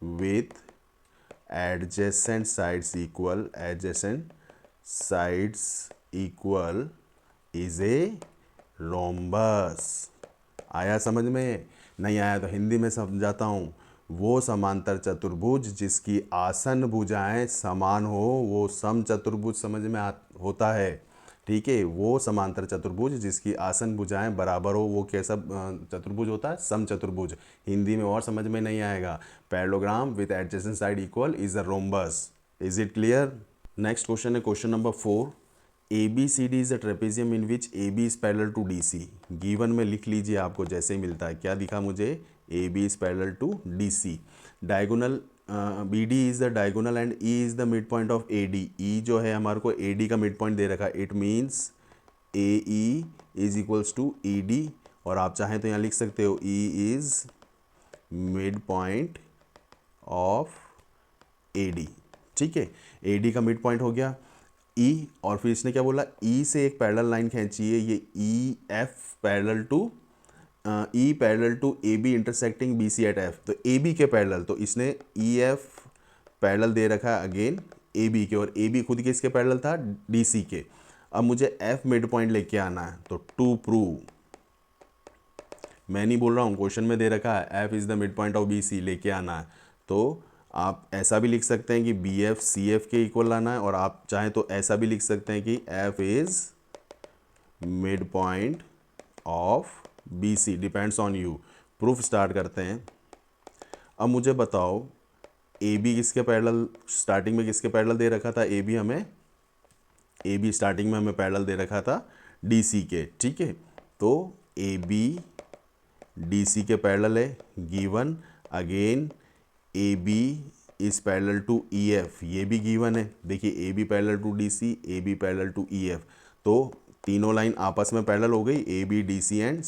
with adjacent sides equal, adjacent sides equal is a rhombus. आया समझ में? नहीं आया तो हिंदी में समझाता हूँ। वो समांतर चतुर्भुज जिसकी आसन भुजाएं समान हो वो समचतुर्भुज समझ में होता है। ठीक है, वो समांतर चतुर्भुज जिसकी आसन भुजाएं बराबर हो वो कैसा चतुर्भुज होता है? समचतुर्भुज। हिंदी में और समझ में नहीं आएगा। Parallelogram with adjacent side equal is a rhombus. Is it clear? Next question है question number 4। ABCD is a trapezium in which AB is parallel to DC। Given में लिख लीजिए, आपको जैसे ही मिलता है। क्या दिखा मुझे? AB is parallel to DC। Diagonal BD is the diagonal and E is the mid point of AD। E जो है हमारे को AD का मिड पॉइंट दे रखा है। It means AE is equals to ED, और आप चाहें तो यहाँ लिख सकते हो E is mid point of AD। ठीक है, AD का मिड पॉइंट हो गया E, और फिर इसने क्या बोला? E से एक पैरेलल लाइन खींचिए, ये EF parallel to E parallel to AB intersecting BC at F। तो AB के पैरेलल, तो इसने EF पैरेलल दे रखा है अगेन AB के, और AB खुद किसके पैरेलल था? DC के। अब मुझे F मिड पॉइंट लेके आना है, तो टू प्रूव, मैं नहीं बोल रहा हूँ, क्वेश्चन में दे रखा है F is the mid point of BC लेके आना है। तो आप ऐसा भी लिख सकते हैं कि BF CF के इक्वल लाना है, और आप चाहें तो ऐसा भी लिख सकते हैं कि F is mid point of BC, depends on you. Proof start करते हैं। अब मुझे बताओ AB किसके पैरेलल, स्टार्टिंग में किसके पैरेलल दे रखा था? AB स्टार्टिंग में हमें पैरेलल दे रखा था DC के। ठीक है, तो AB DC के पैरेलल है given. Again AB is parallel to EF, ये भी गिवन है। देखिए AB parallel to DC, AB parallel to EF, तो तीनों लाइन आपस में पैरेलल हो गई, AB DC एंड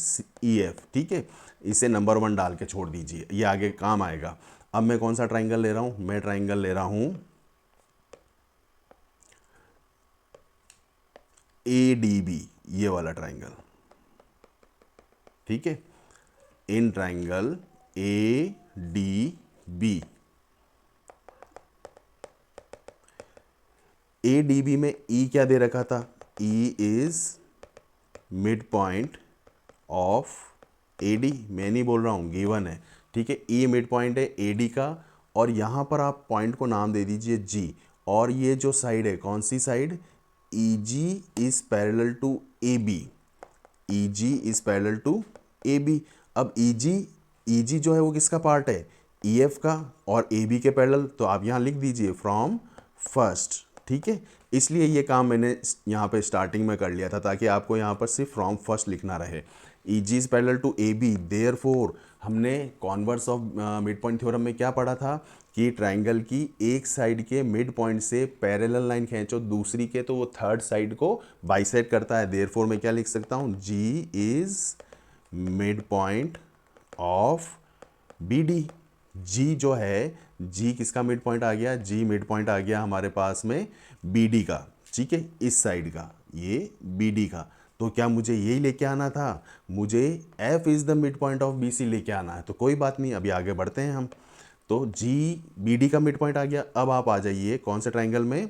EF। ठीक है, इसे नंबर 1 डाल के छोड़ दीजिए, ये आगे काम आएगा। अब मैं कौन सा ट्राइंगल ले रहा हूँ? मैं ट्राइंगल ले रहा हूँ ADB, ये वाला ट्राइंगल। ठीक है, इन ट्राइंगल ADB, ADB में E क्या दे रखा था? E is mid point of AD। मैं नहीं बोल रहा हूँ, गिवन है। ठीक है, E मिड पॉइंट है AD का, और यहाँ पर आप पॉइंट को नाम दे दीजिए G, और ये जो साइड है कौन सी side? EG is parallel to AB। EG is parallel to AB। अब EG जो है वो किसका पार्ट है? EF का, और AB के पैरेलल, तो आप यहाँ लिख दीजिए फ्रॉम फर्स्ट। ठीक है, इसलिए ये काम मैंने यहाँ पे स्टार्टिंग में कर लिया था, ताकि आपको यहाँ पर सिर्फ फ्रॉम फर्स्ट लिखना रहे। EG is parallel to AB, therefore हमने converse of mid point theorem में क्या पढ़ा था कि ट्राइंगल की एक साइड के मिड पॉइंट से पैरेलल लाइन खींचो दूसरी के, तो वो थर्ड साइड को बाइसेक्ट करता है। देयरफॉर मैं क्या लिख सकता हूँ? G is mid point of BD। G जो है, G किसका मिड पॉइंट आ गया? G मिड पॉइंट आ गया हमारे पास में BD का। ठीक है, इस साइड का, ये BD का। तो क्या मुझे यही लेके आना था? मुझे F is the mid point of BC लेके आना है। तो कोई बात नहीं, अभी आगे बढ़ते हैं हम। तो G BD का मिड पॉइंट आ गया। अब आप आ जाइए कौन से ट्राइंगल में?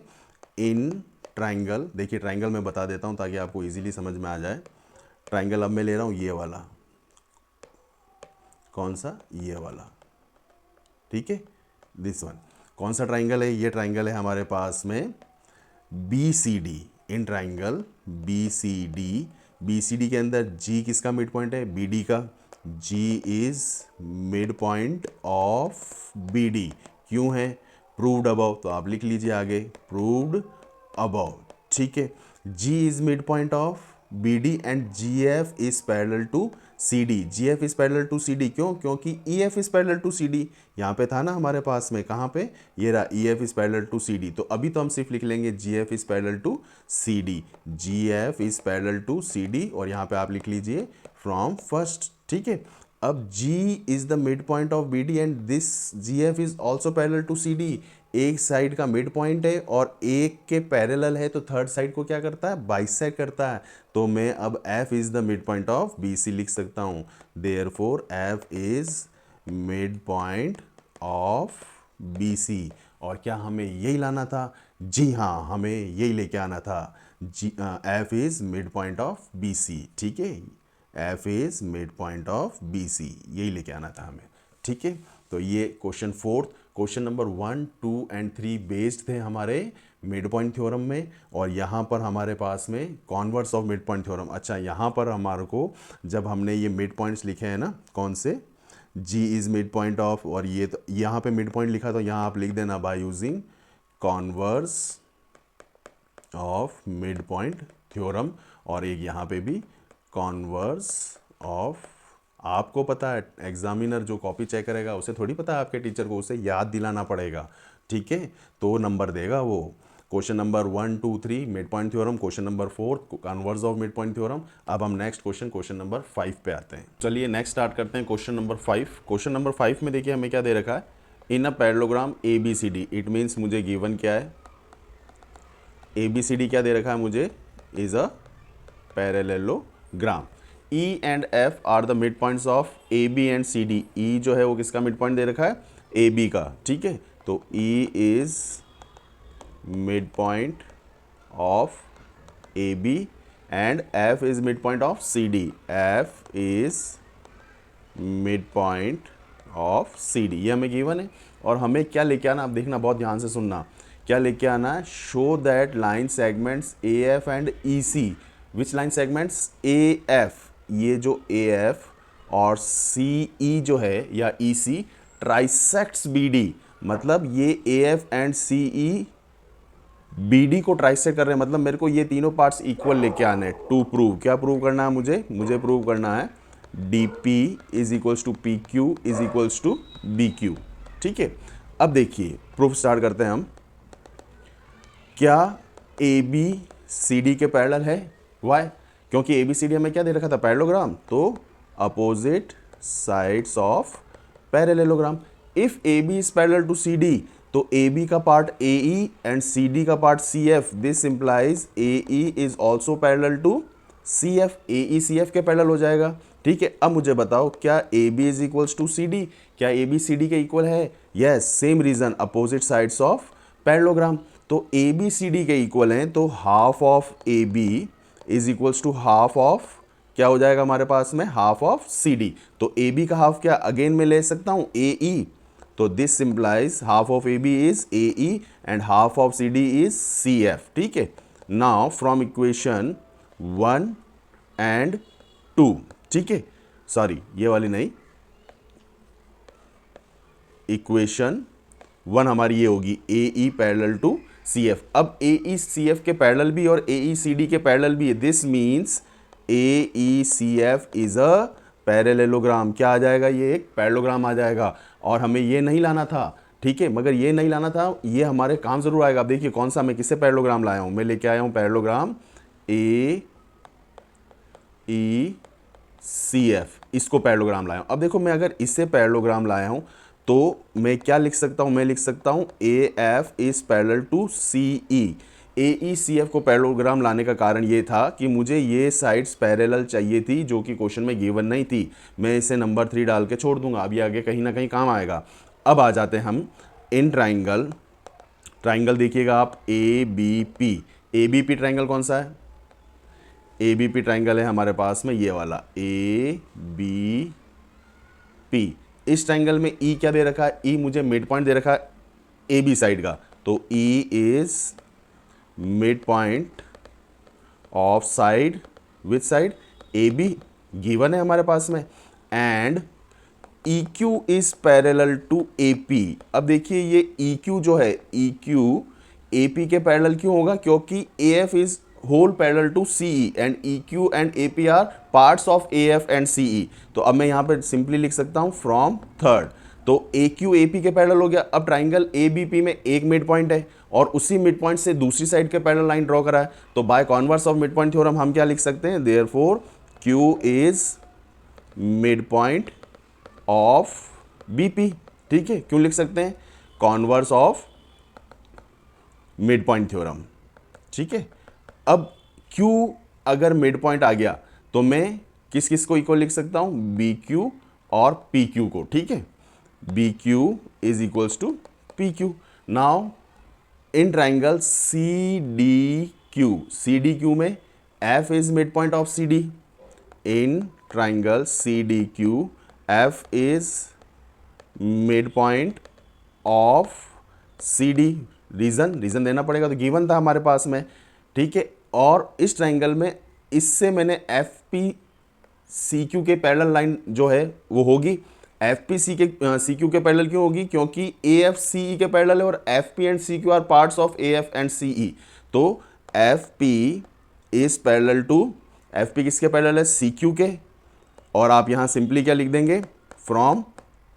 इन ट्राइंगल, देखिए ट्राइंगल मैं बता देता हूँ ताकि आपको इजीली समझ में आ जाए। ट्राइंगल अब मैं ले रहा हूँ ये वाला। कौन सा? ये वाला। ठीक है, दिस वन। कौन सा ट्राइंगल है? ये ट्राइंगल है हमारे पास में BCD। इन ट्राइंगल BCD के अंदर G किसका मिड पॉइंट है? BD का। G is mid point of BD। क्यों है? प्रूव्ड अबव, तो आप लिख लीजिए आगे प्रूव्ड अबव। ठीक है, G is mid point of BD and GF is parallel to CD। GF is parallel to CD, क्यों? क्योंकि EF is parallel to CD। यहाँ पे था ना हमारे पास में, कहाँ पे? ये रहा, EF is parallel to CD। तो अभी तो हम सिर्फ लिख लेंगे GF is parallel to CD। GF is parallel to CD, और यहाँ पे आप लिख लीजिए फ्रॉम फर्स्ट। ठीक है, अब G is the mid point of BD and this GF is also parallel to CD। एक साइड का मिड पॉइंट है और एक के पैरेलल है, तो थर्ड साइड को क्या करता है? बाइसेक्ट करता है। तो मैं अब F is the mid point of BC लिख सकता हूँ। Therefore F is mid point of BC, और क्या हमें यही लाना था? जी हाँ, हमें यही लेके आना था। जी, F is mid point of B C, ठीक है, F is mid point of B C, यही लेके आना था हमें, ठीक है। तो ये question fourth, question number 1, 2 and 3 based थे हमारे मिड पॉइंट थ्योरम में, और यहाँ पर हमारे पास में converse of mid point theorem. अच्छा, यहाँ पर हमारे को जब हमने ये मिड पॉइंट्स लिखे हैं ना, कौन से, जी इज़ मिड पॉइंट ऑफ, और ये तो यहाँ पे मिड पॉइंट लिखा, तो यहाँ आप लिख देना by using converse of mid point theorem, और एक यहाँ पे भी कॉन्वर्स ऑफ। आपको पता है, एग्जामिनर जो कॉपी चेक करेगा उसे थोड़ी पता है आपके टीचर को, उसे याद दिलाना पड़ेगा, ठीक है, तो नंबर देगा वो। Question number 1, 2, 3 mid point theorem, question number 4 converse of mid point theorem. अब हम नेक्स्ट क्वेश्चन नंबर 5 पे आते हैं। चलिए नेक्स्ट स्टार्ट करते हैं क्वेश्चन नंबर 5। क्वेश्चन नंबर 5 में देखिए हमें क्या दे रखा है, in a parallelogram A B C D, it means मुझे गिवन क्या है, ए बी सी डी क्या दे रखा है मुझे, is a parallelogram. E and F are the mid points of A B and C D. E जो है वो किसका मिड पॉइंट दे रखा है, ए बी का, ठीक है। तो E is mid point of A B and F is mid point of C D, F is mid point of C D, ये हमें गिवन है। और हमें क्या लेके आना, आप देखना बहुत ध्यान से सुनना, क्या लेके आना है, show that line segments A F and E C, which line segments, A F, ये जो ए एफ और सी ई जो है या ई सी ट्राइसेक्ट्स बी डी, मतलब ये A F and C E B D को ट्राइसेक्ट कर रहे हैं, मतलब मेरे को ये तीनों पार्ट्स इक्वल लेके आने हैं टू प्रूव। क्या प्रूव करना है मुझे प्रूव करना है D P is equals to P Q is equals to B Q, ठीक है। अब देखिए प्रूफ स्टार्ट करते हैं हम। क्या ए बी सी डी के पैरेलल है? वाई? क्योंकि ए बी सी डी हमें क्या दे रखा था, पैरेललोग्राम, तो opposite sides of parallelogram. If A B is parallel to C D, तो ए बी का part A E and C D का part C F, this implies A E is also parallel to C F, A E C F के parallel हो जाएगा, ठीक है। अब मुझे बताओ क्या A B is equals to C D, क्या ए बी सी डी के इक्वल है? Yes, same reason, opposite sides of parallelogram. तो ए बी सी डी के इक्वल हैं, तो half of A B is equals to half of, क्या हो जाएगा हमारे पास में, हाफ ऑफ सी डी। तो ए बी का हाफ क्या अगेन मैं ले सकता हूं, ए ई, तो this implies half of A B is A E and half of C D is C F, ठीक है। नाउ फ्रॉम इक्वेशन 1 एंड 2, ठीक है, सॉरी ये वाली नहीं, इक्वेशन 1 हमारी ये होगी A E parallel to C F. अब ए ई सी एफ के पैरेलल भी और ए ई सी डी के पैरेलल भी है, this means A E C F is a parallelogram. क्या आ जाएगा, ये एक पैरेललोग्राम आ जाएगा। और हमें ये नहीं लाना था, ठीक है, मगर ये नहीं लाना था, ये हमारे काम जरूर आएगा। अब देखिए कौन सा, मैं किससे पैरेललोग्राम लाया हूं, मैं लेके आया हूं parallelogram A E C F, इसको पैरेललोग्राम लाया हूं। अब देखो मैं अगर इससे पैरेललोग्राम लाया हूं तो मैं क्या लिख सकता हूं, मैं लिख सकता हूं A F is parallel to C E. A E C F को पैरेललोग्राम लाने का कारण ये था कि मुझे ये साइड्स पैरेलल चाहिए थी, जो कि क्वेश्चन में गिवन नहीं थी। मैं इसे नंबर 3 डाल के छोड़ दूंगा, अब ये आगे कहीं ना कहीं काम आएगा। अब आ जाते हैं हम इन ट्राइंगल देखिएगा आप, A B P, A B P triangle कौन सा है, ए बी पी ट्राइंगल है हमारे पास में ये वाला ए बी पी। इस ट्राइंगल में ई क्या दे रखा है, ई मुझे मिड पॉइंट दे रखा है ए बी साइड का, तो E is mid point of side, which side, A B given है हमारे पास में, and E Q is parallel to A P. अब देखिए ये ई क्यू जो है, ई क्यू ए पी के पैरेलल क्यों होगा, क्योंकि A F is whole parallel to CE and EQ and AP are parts of AF and CE। तो अब मैं यहाँ पे सिंपली लिख सकता हूँ फ्रॉम थर्ड, तो AQ AP के पैरेलल हो गया। अब ट्राइंगल ABP में एक मिड पॉइंट है और उसी मिड पॉइंट से दूसरी साइड के पैरेलल लाइन ड्रॉ करा है, तो by converse of mid point theorem हम क्या लिख सकते हैं, therefore Q is mid point of BP, ठीक है। क्यों लिख सकते हैं, converse of mid point theorem, ठीक है। अब Q अगर मिड पॉइंट आ गया तो मैं किस किस को इक्वल लिख सकता हूं, बी क्यू और पी क्यू को, ठीक है। B Q is equals to P Q. Now in triangle C D Q में F is mid point of C D. In triangle C D Q F is mid point of C D. Reason देना पड़ेगा, तो given था हमारे पास में, ठीक है. और इस ट्राइंगल में इससे मैंने एफ पी सी क्यू के पैरेलल लाइन जो है वो होगी. एफ पी सी क्यू के पैरेलल क्यों होगी? क्योंकि ए एफ सी ई के पैरेलल है और F P and C Q are parts of A F and C E. तो F P is parallel to, F P किसके पैरेलल है? सी क्यू के. और आप यहां सिंपली क्या लिख देंगे? From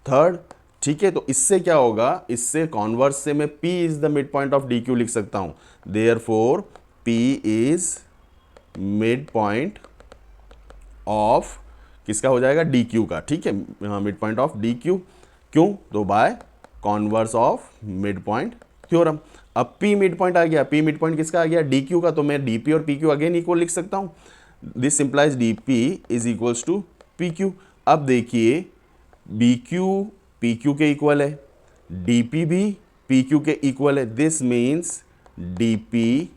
third. ठीक है, तो इससे क्या होगा? इससे कॉन्वर्स से मैं P is the mid point of D Q लिख सकता हूं. Therefore P is mid point of किसका हो जाएगा? डी क्यू का. ठीक है, mid point of D Q. क्यों? तो by converse of mid point theorem. अब P मिड पॉइंट आ गया. P मिड पॉइंट किसका आ गया? डी क्यू का. तो मैं डी पी और पी क्यू अगेन इक्वल लिख सकता हूं. This implies D P is equals to P Q. अब देखिए बी क्यू पी क्यू के इक्वल है, डी पी भी पी क्यू के इक्वल है. This means D P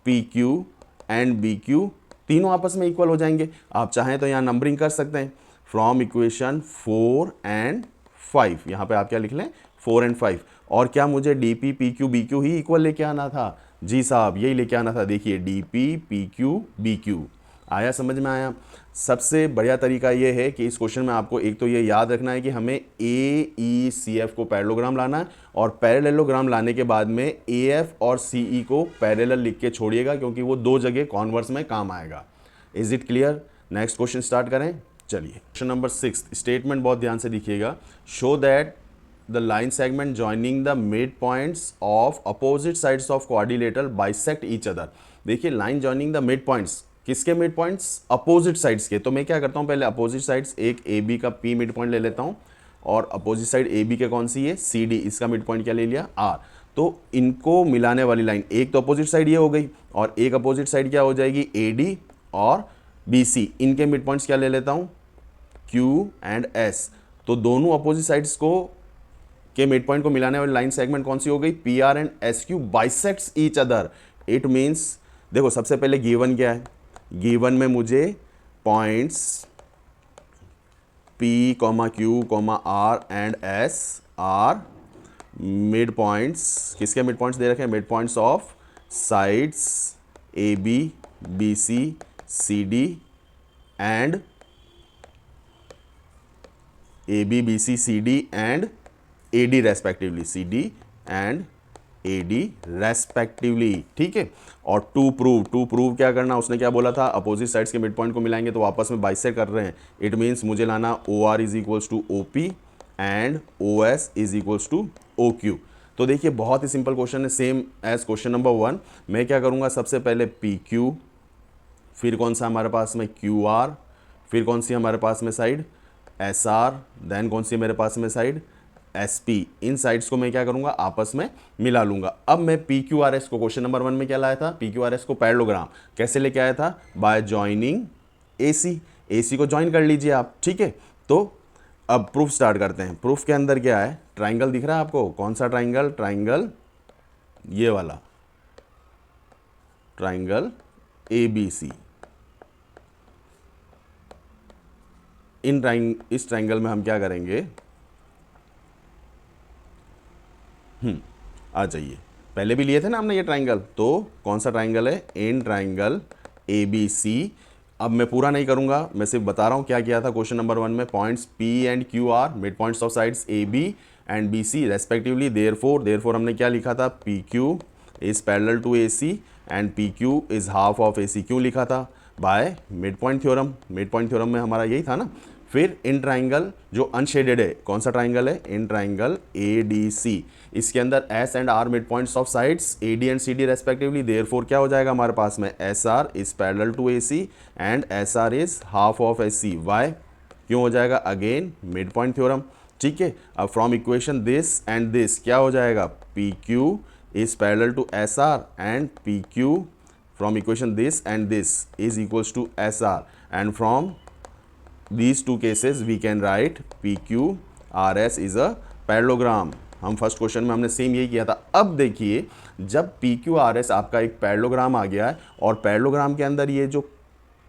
P Q and B Q तीनों आपस में इक्वल हो जाएंगे. आप चाहें तो यहाँ नंबरिंग कर सकते हैं फ्रॉम इक्वेशन 4 एंड 5. यहाँ पे आप क्या लिख लें? 4 एंड 5. और क्या मुझे D P P Q B Q ही इक्वल लेके आना था? जी साहब, यही लेके आना था. देखिए D P P Q B Q आया, समझ में आया? सबसे बढ़िया तरीका ये है कि इस क्वेश्चन में आपको एक तो ये याद रखना है कि हमें ए ई सी एफ को पैरेललोग्राम लाना है, और पैरेललोग्राम लाने के बाद में ए एफ और सी ई को पैरेलल लिख के छोड़िएगा, क्योंकि वो दो जगह कॉन्वर्स में काम आएगा. Is it clear? Next question start करें. चलिए क्वेश्चन नंबर 6. स्टेटमेंट बहुत ध्यान से देखिएगा. Show that the line segment joining the midpoints of opposite sides of quadrilateral bisect each other. देखिए line joining the mid points, किसके मिड पॉइंट्स? अपोजिट साइड्स के. तो मैं क्या करता हूँ, पहले अपोजिट साइड्स एक ए बी का पी मिड पॉइंट ले लेता हूँ, और अपोजिट साइड ए बी के कौन सी है? C D. इसका मिड पॉइंट क्या ले लिया? आर. तो इनको मिलाने वाली लाइन, एक तो अपोजिट साइड ये हो गई, और एक अपोजिट साइड क्या हो जाएगी? ए डी और बी सी. इनके मिड पॉइंट्स क्या ले लेता हूँ? Q and S. तो दोनों अपोजिट साइड्स को के मिड पॉइंट को मिलाने वाली लाइन सेगमेंट कौन सी हो गई? P R and S Q bisects each other. It means देखो सबसे पहले गिवन क्या है? गिवन में मुझे points P comma Q comma R and S are mid points. किसके मिड पॉइंट्स दे रखे हैं? Mid points of sides A B B C C D and A B B C C D and A D respectively. C D and A D respectively. ठीक है. और to prove क्या करना? उसने क्या बोला था? अपोजिट साइड्स के मिड पॉइंट को मिलाएंगे तो आपस में बाइसेक्ट कर रहे हैं. इट मीन्स मुझे लाना O R is equals to O P and O S is equals to O Q. तो देखिए बहुत ही सिंपल क्वेश्चन है, सेम एज क्वेश्चन नंबर 1. मैं क्या करूँगा? सबसे पहले पी क्यू, फिर कौन सा हमारे पास में? क्यू आर, फिर कौन सी हमारे पास में साइड? S R. देन कौन सी मेरे पास में साइड? S P. इन साइड्स को मैं क्या करूंगा? आपस में मिला लूंगा. अब मैं पी क्यू आर एस को क्वेश्चन नंबर 1 में क्या लाया था? पी क्यू आर एस को पैरेललोग्राम कैसे लेके आया था? बाय जॉइनिंग ए सी. ए सी को ज्वाइन कर लीजिए आप. ठीक है. तो अब प्रूफ स्टार्ट करते हैं. प्रूफ के अंदर क्या है? ट्राइंगल दिख रहा है आपको? कौन सा ट्राइंगल? ट्राइंगल ये वाला ट्राइंगल ए बी सी. इस ट्राइंगल में हम क्या करेंगे? आ जाइए. पहले भी लिए थे ना हमने ये ट्राइंगल. तो कौन सा ट्राइंगल है? In triangle A B C. अब मैं पूरा नहीं करूंगा, मैं सिर्फ बता रहा हूं क्या किया था क्वेश्चन नंबर 1 में. Points P and Q are mid points of sides A B and B C respectively. Therefore हमने क्या लिखा था? P Q is parallel to A C and P Q is half of A C. क्यों लिखा था? By mid point theorem. Mid point theorem में हमारा यही था ना. फिर इन ट्राइंगल जो अनशेडेड है, कौन सा ट्राइंगल है? In triangle A D C. इसके अंदर S and R mid points of sides A D and C D respectively. Therefore क्या हो जाएगा हमारे पास में? S R is parallel to A C and S R is half of S C. Why? क्यों हो जाएगा? Again mid point theorem. ठीक है. अब from equation this and this क्या हो जाएगा? P Q is parallel to S R and P Q from equation this and this is equals to S R. And from these two cases we can write PQRS is a parallelogram. हम first question में हमने same यही किया था। अब देखिए जब P Q R S आपका एक पैरेललोग्राम आ गया है और पैरेललोग्राम के अंदर ये जो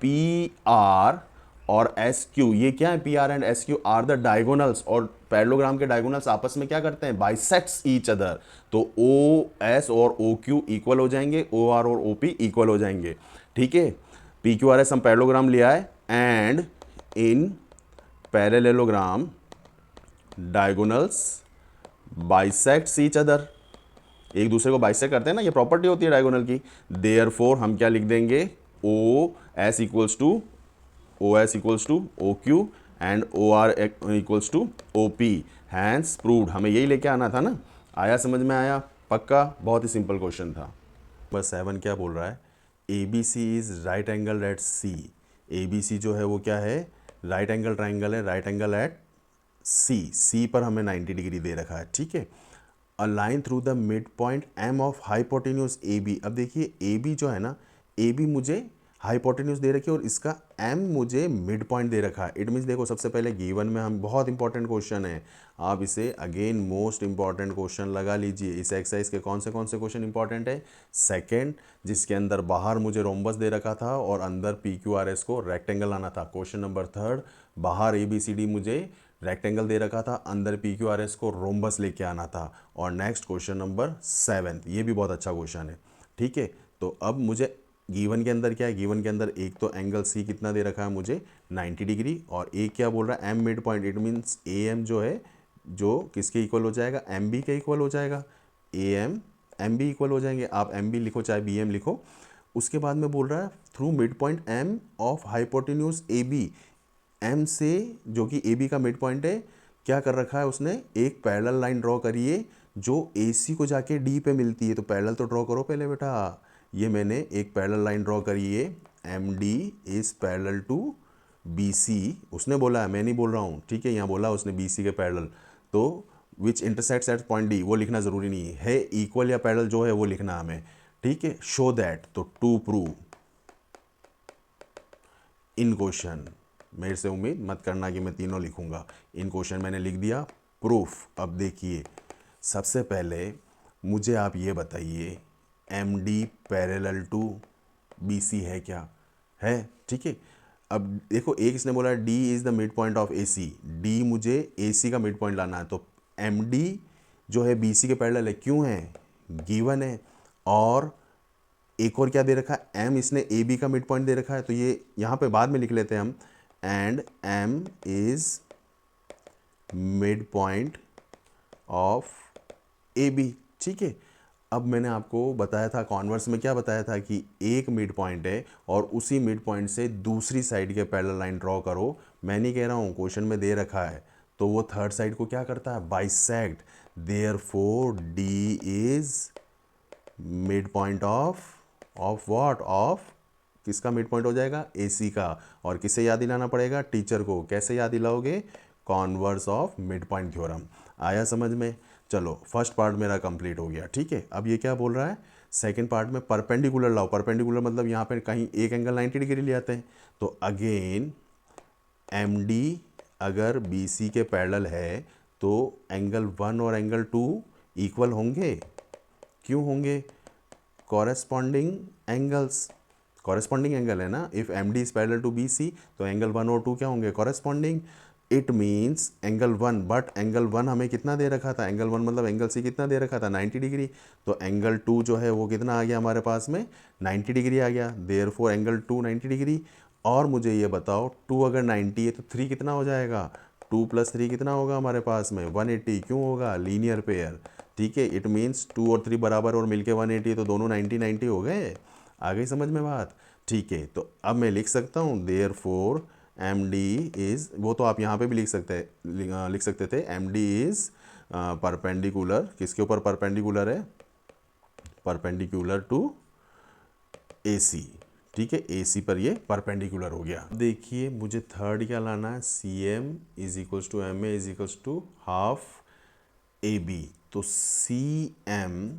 पी आर और एस क्यू, ये क्या है, P R and S Q R the diagonals, और पैरेललोग्राम के डायगोनल्स आपस में क्या करते हैं, बाइसेक्ट्स ईच अदर। तो ओ एस और ओ क्यू इक्वल हो जाएंगे, ओ आर और ओ पी इक्वल हो जाएंगे। ठीक है, पी क्यू आर एस हम पैरेललोग्राम लिया है, and in parallelogram diagonals bisects each other, एक दूसरे को बाइसेक्ट करते हैं ना, ये प्रॉपर्टी होती है डायगोनल की। देयरफॉर हम क्या लिख देंगे, O S equals to O Q and O R equals to O P. Hence proved. हमें यही लेके आना था ना, आया समझ में, आया पक्का, बहुत ही सिंपल क्वेश्चन था। बस 7 क्या बोल रहा है, A B C is right angle at C. A B C जो है वो क्या है, राइट एंगल ट्राइंगल है, राइट एंगल एट सी पर हमें 90 डिग्री दे रखा है। ठीक है, a line through the mid point M of hypotenuse A B. अब देखिए ए बी जो है ना, ए बी मुझे हाइपोटेन्यूज दे रखी है और इसका एम मुझे मिड पॉइंट दे रखा है। इट मीन्स देखो सबसे पहले गिवन में हम, बहुत इंपॉर्टेंट क्वेश्चन है, आप इसे अगेन मोस्ट इंपॉर्टेंट क्वेश्चन लगा लीजिए। इस एक्सरसाइज के कौन से क्वेश्चन इंपॉर्टेंट है, सेकंड, जिसके अंदर बाहर मुझे रोम्बस दे रखा था और अंदर पी क्यू आर एस को रेक्टेंगल आना था। क्वेश्चन नंबर थर्ड, बाहर ए बी सी डी मुझे रेक्टेंगल दे रखा था, अंदर पी क्यू आर एस को रोम्बस लेके आना था। और नेक्स्ट क्वेश्चन नंबर 7, ये भी बहुत अच्छा क्वेश्चन है। ठीक है, तो अब मुझे गिवन के अंदर क्या है, गिवन के अंदर एक तो एंगल सी कितना दे रखा है मुझे 90 डिग्री, और एक क्या बोल रहा है, M mid point. It means A M जो है, जो किसके इक्वल हो जाएगा, एम बी के इक्वल हो जाएगा। A M M B equal हो जाएंगे, आप एम बी लिखो चाहे बी एम लिखो। उसके बाद में बोल रहा है through mid point M of hypotenuse A B. M से, जो कि ए बी का मिड पॉइंट है, क्या कर रखा है उसने, एक पैरेलल लाइन ड्रॉ करिए जो ए सी को जाके डी पे मिलती है। तो पैरेलल तो ड्रॉ करो पहले बेटा। ये मैंने एक पैरेलल लाइन ड्रॉ करी है, M D is parallel to B C. उसने बोला है, मैं नहीं बोल रहा हूँ। ठीक है, यहाँ बोला उसने बी सी के पैरेलल। तो विच इंटरसेक्ट्स एट पॉइंट डी, वो लिखना ज़रूरी नहीं है, इक्वल या पैरेलल जो है वो लिखना हमें। ठीक है, शो दैट, तो टू प्रूव इन क्वेश्चन। मेरे से उम्मीद मत करना कि मैं तीनों लिखूंगा, इन क्वेश्चन मैंने लिख दिया। प्रूफ, अब देखिए सबसे पहले मुझे आप ये बताइए, M D parallel to B C है क्या, है। ठीक है, अब देखो एक इसने बोला D is the mid point of A C, D मुझे ए सी का मिड पॉइंट लाना है, तो एम डी जो है बी सी के पैरेलल है, क्यों है, गिवन है। और एक और क्या दे रखा है, एम इसने ए बी का मिड पॉइंट दे रखा है, तो ये यहाँ पे बाद में लिख लेते हैं हम, and M is mid point of A B. ठीक है, अब मैंने आपको बताया था कॉन्वर्स में, क्या बताया था कि एक मिड पॉइंट है और उसी मिड पॉइंट से दूसरी साइड के पैरेलल लाइन ड्रॉ करो। मैं नहीं कह रहा हूँ, क्वेश्चन में दे रखा है, तो वो थर्ड साइड को क्या करता है, bisect. Therefore D is mid point of what, of किसका मिड पॉइंट हो जाएगा, ए सी का। और किसे याद दिलाना पड़ेगा, टीचर को। कैसे याद दिलाओगे, converse of mid point theorem. आया समझ में। चलो फर्स्ट पार्ट मेरा कंप्लीट हो गया। ठीक है, अब ये क्या बोल रहा है, सेकंड पार्ट में परपेंडिकुलर लाओ। परपेंडिकुलर मतलब यहाँ पे कहीं एक एंगल 90 डिग्री ले आते हैं। तो अगेन एम डी अगर बी सी के पैरेलल है तो एंगल 1 और एंगल 2 इक्वल होंगे। क्यों होंगे, कॉरेस्पॉन्डिंग एंगल्स, कॉरेस्पॉन्डिंग एंगल है ना। If M D is parallel to B C, तो एंगल 1 और 2 क्या होंगे, corresponding. It means angle 1, but angle 1 हमें कितना दे रखा था, एंगल 1 मतलब एंगल सी कितना दे रखा था, 90 डिग्री। तो एंगल 2 जो है वो कितना आ गया हमारे पास में, 90 डिग्री आ गया। Therefore angle 2 90 degree. और मुझे ये बताओ 2 अगर 90 है तो 3 कितना हो जाएगा, 2 + 3 कितना होगा हमारे पास में, 180। क्यों होगा, लीनियर पेयर। ठीक है, इट मीन्स 2 और 3 बराबर और मिलके 180, तो दोनों 90 90 हो गए। आ गई समझ में बात। ठीक है, तो अब मैं लिख सकता हूँ देयरफॉर एम डी इज़, वो तो आप यहाँ पे भी लिख सकते थे, एम डी इज़ परपेंडिकुलर, किसके ऊपर परपेंडिकुलर है, परपेंडिकुलर टू ए सी। ठीक है, ए सी पर ये परपेंडिकुलर हो गया। देखिए मुझे थर्ड क्या लाना है, C M is equals to M A is equals to half A B. तो C M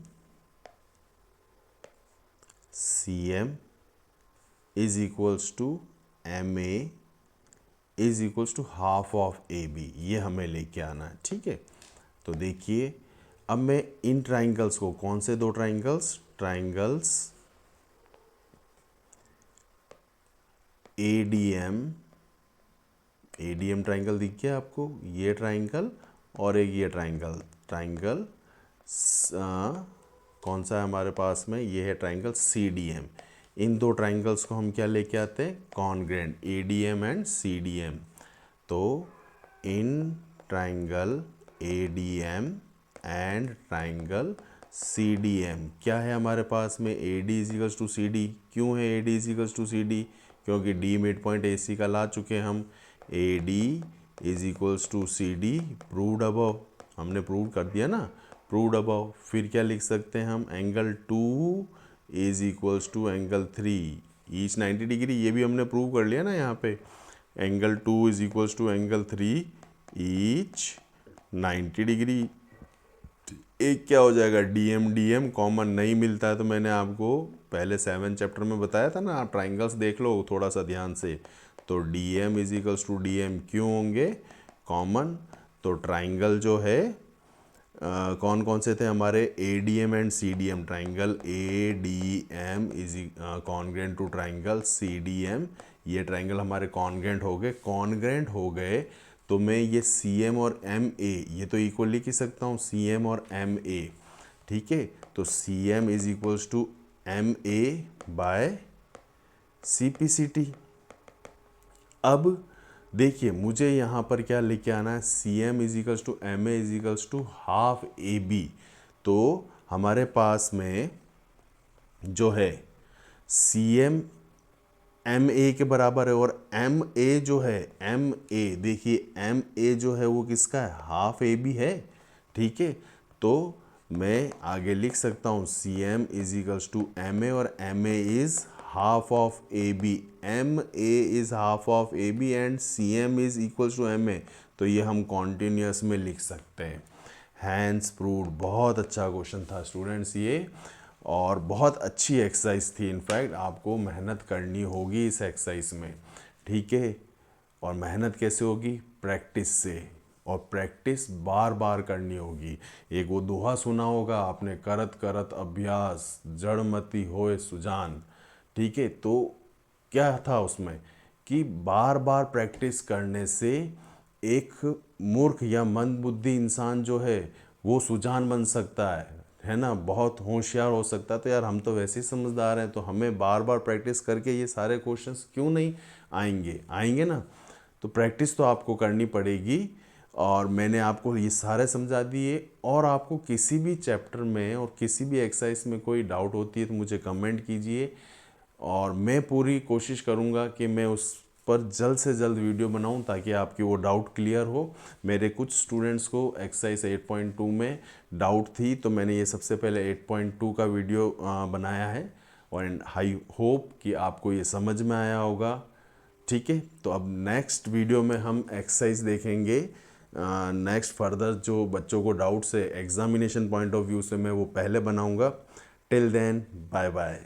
is equals to M A is equals to half of A B, ये हमें लेके आना है। ठीक है, तो देखिए अब मैं इन ट्राइंगल्स को, कौन से दो triangles, triangles ADM, ADM triangle दिख गया आपको, ये ट्राइंगल और एक ये ट्राइंगल, ट्राइंगल कौन सा है हमारे पास में, ये है ट्राइंगल सीडीएम। इन दो ट्राइंगल्स को हम क्या लेके आते हैं, कॉन्ग्रेंट, एडीएम एंड सीडीएम। तो इन triangle ADM and triangle CDM क्या है हमारे पास में, AD is equals to C D. क्यों है AD is equals to C D, क्योंकि D mid point A C का ला चुके हैं हम। A D is equals to C D, proved above, हमने प्रूव कर दिया ना, प्रूव्ड अबव। फिर क्या लिख सकते हैं हम, angle 2 is equals to angle 3 each 90 degree, ये भी हमने प्रूव कर लिया ना यहाँ पे। Angle 2 is equals to angle 3 each 90 degree. एक क्या हो जाएगा, डीएम डीएम कॉमन नहीं मिलता है, तो मैंने आपको पहले 7 चैप्टर में बताया था ना, आप ट्राइंगल्स देख लो थोड़ा सा ध्यान से। तो DM is equals to DM क्यों होंगे, कॉमन। तो ट्राइंगल जो है कौन कौन से थे हमारे, A D M and C D M. Triangle A D M is congruent to triangle C D M, ये ट्राइंगल हमारे कॉन्ग्रेंट हो गए। कॉन्ग्रेंट हो गए तो मैं ये सी एम और एम ए, ये तो इक्वल लिख ही सकता हूँ, सी एम और एम ए, ठीक है। तो C M is equals to M A by C P C T. अब देखिए मुझे यहाँ पर क्या लेके आना है, C M is equals to M A is equals to half A B. तो हमारे पास में जो है सी एम एम ए के बराबर है, और एम ए जो है, एम ए देखिए एम ए जो है वो किसका है, हाफ ए बी है, ठीक है। तो मैं आगे लिख सकता हूँ C M is equals to M A, और M A is half of AB, MA is half of AB and CM is equals to MA। तो ये हम कॉन्टिन्यूस में लिख सकते हैं। हैंस प्रूव्ड, बहुत अच्छा क्वेश्चन था स्टूडेंट्स ये, और बहुत अच्छी एक्सरसाइज थी। इनफैक्ट आपको मेहनत करनी होगी इस एक्सरसाइज में, ठीक है। और मेहनत कैसे होगी, प्रैक्टिस से, और प्रैक्टिस बार बार करनी होगी। एक वो दोहा सुना होगा आपने, करत करत अभ्यास जड़मति होए सुजान, ठीक है। तो क्या था उसमें कि बार बार प्रैक्टिस करने से एक मूर्ख या मंद बुद्धि इंसान जो है वो सुजान बन सकता है ना, बहुत होशियार हो सकता है। तो यार हम तो वैसे ही समझदार हैं, तो हमें बार बार प्रैक्टिस करके ये सारे क्वेश्चंस क्यों नहीं आएंगे, आएंगे ना। तो प्रैक्टिस तो आपको करनी पड़ेगी, और मैंने आपको ये सारे समझा दिए। और आपको किसी भी चैप्टर में और किसी भी एक्सरसाइज में कोई डाउट होती है तो मुझे कमेंट कीजिए, और मैं पूरी कोशिश करूँगा कि मैं उस पर जल्द से जल्द वीडियो बनाऊं ताकि आपकी वो डाउट क्लियर हो। मेरे कुछ स्टूडेंट्स को एक्सरसाइज 8.2 में डाउट थी, तो मैंने ये सबसे पहले 8.2 का वीडियो बनाया है, और आई होप कि आपको ये समझ में आया होगा, ठीक है। तो अब नेक्स्ट वीडियो में हम एक्सरसाइज देखेंगे, नेक्स्ट फर्दर जो बच्चों को डाउट्स है एग्जामिनेशन पॉइंट ऑफ व्यू से मैं वो पहले बनाऊँगा। Till then bye bye.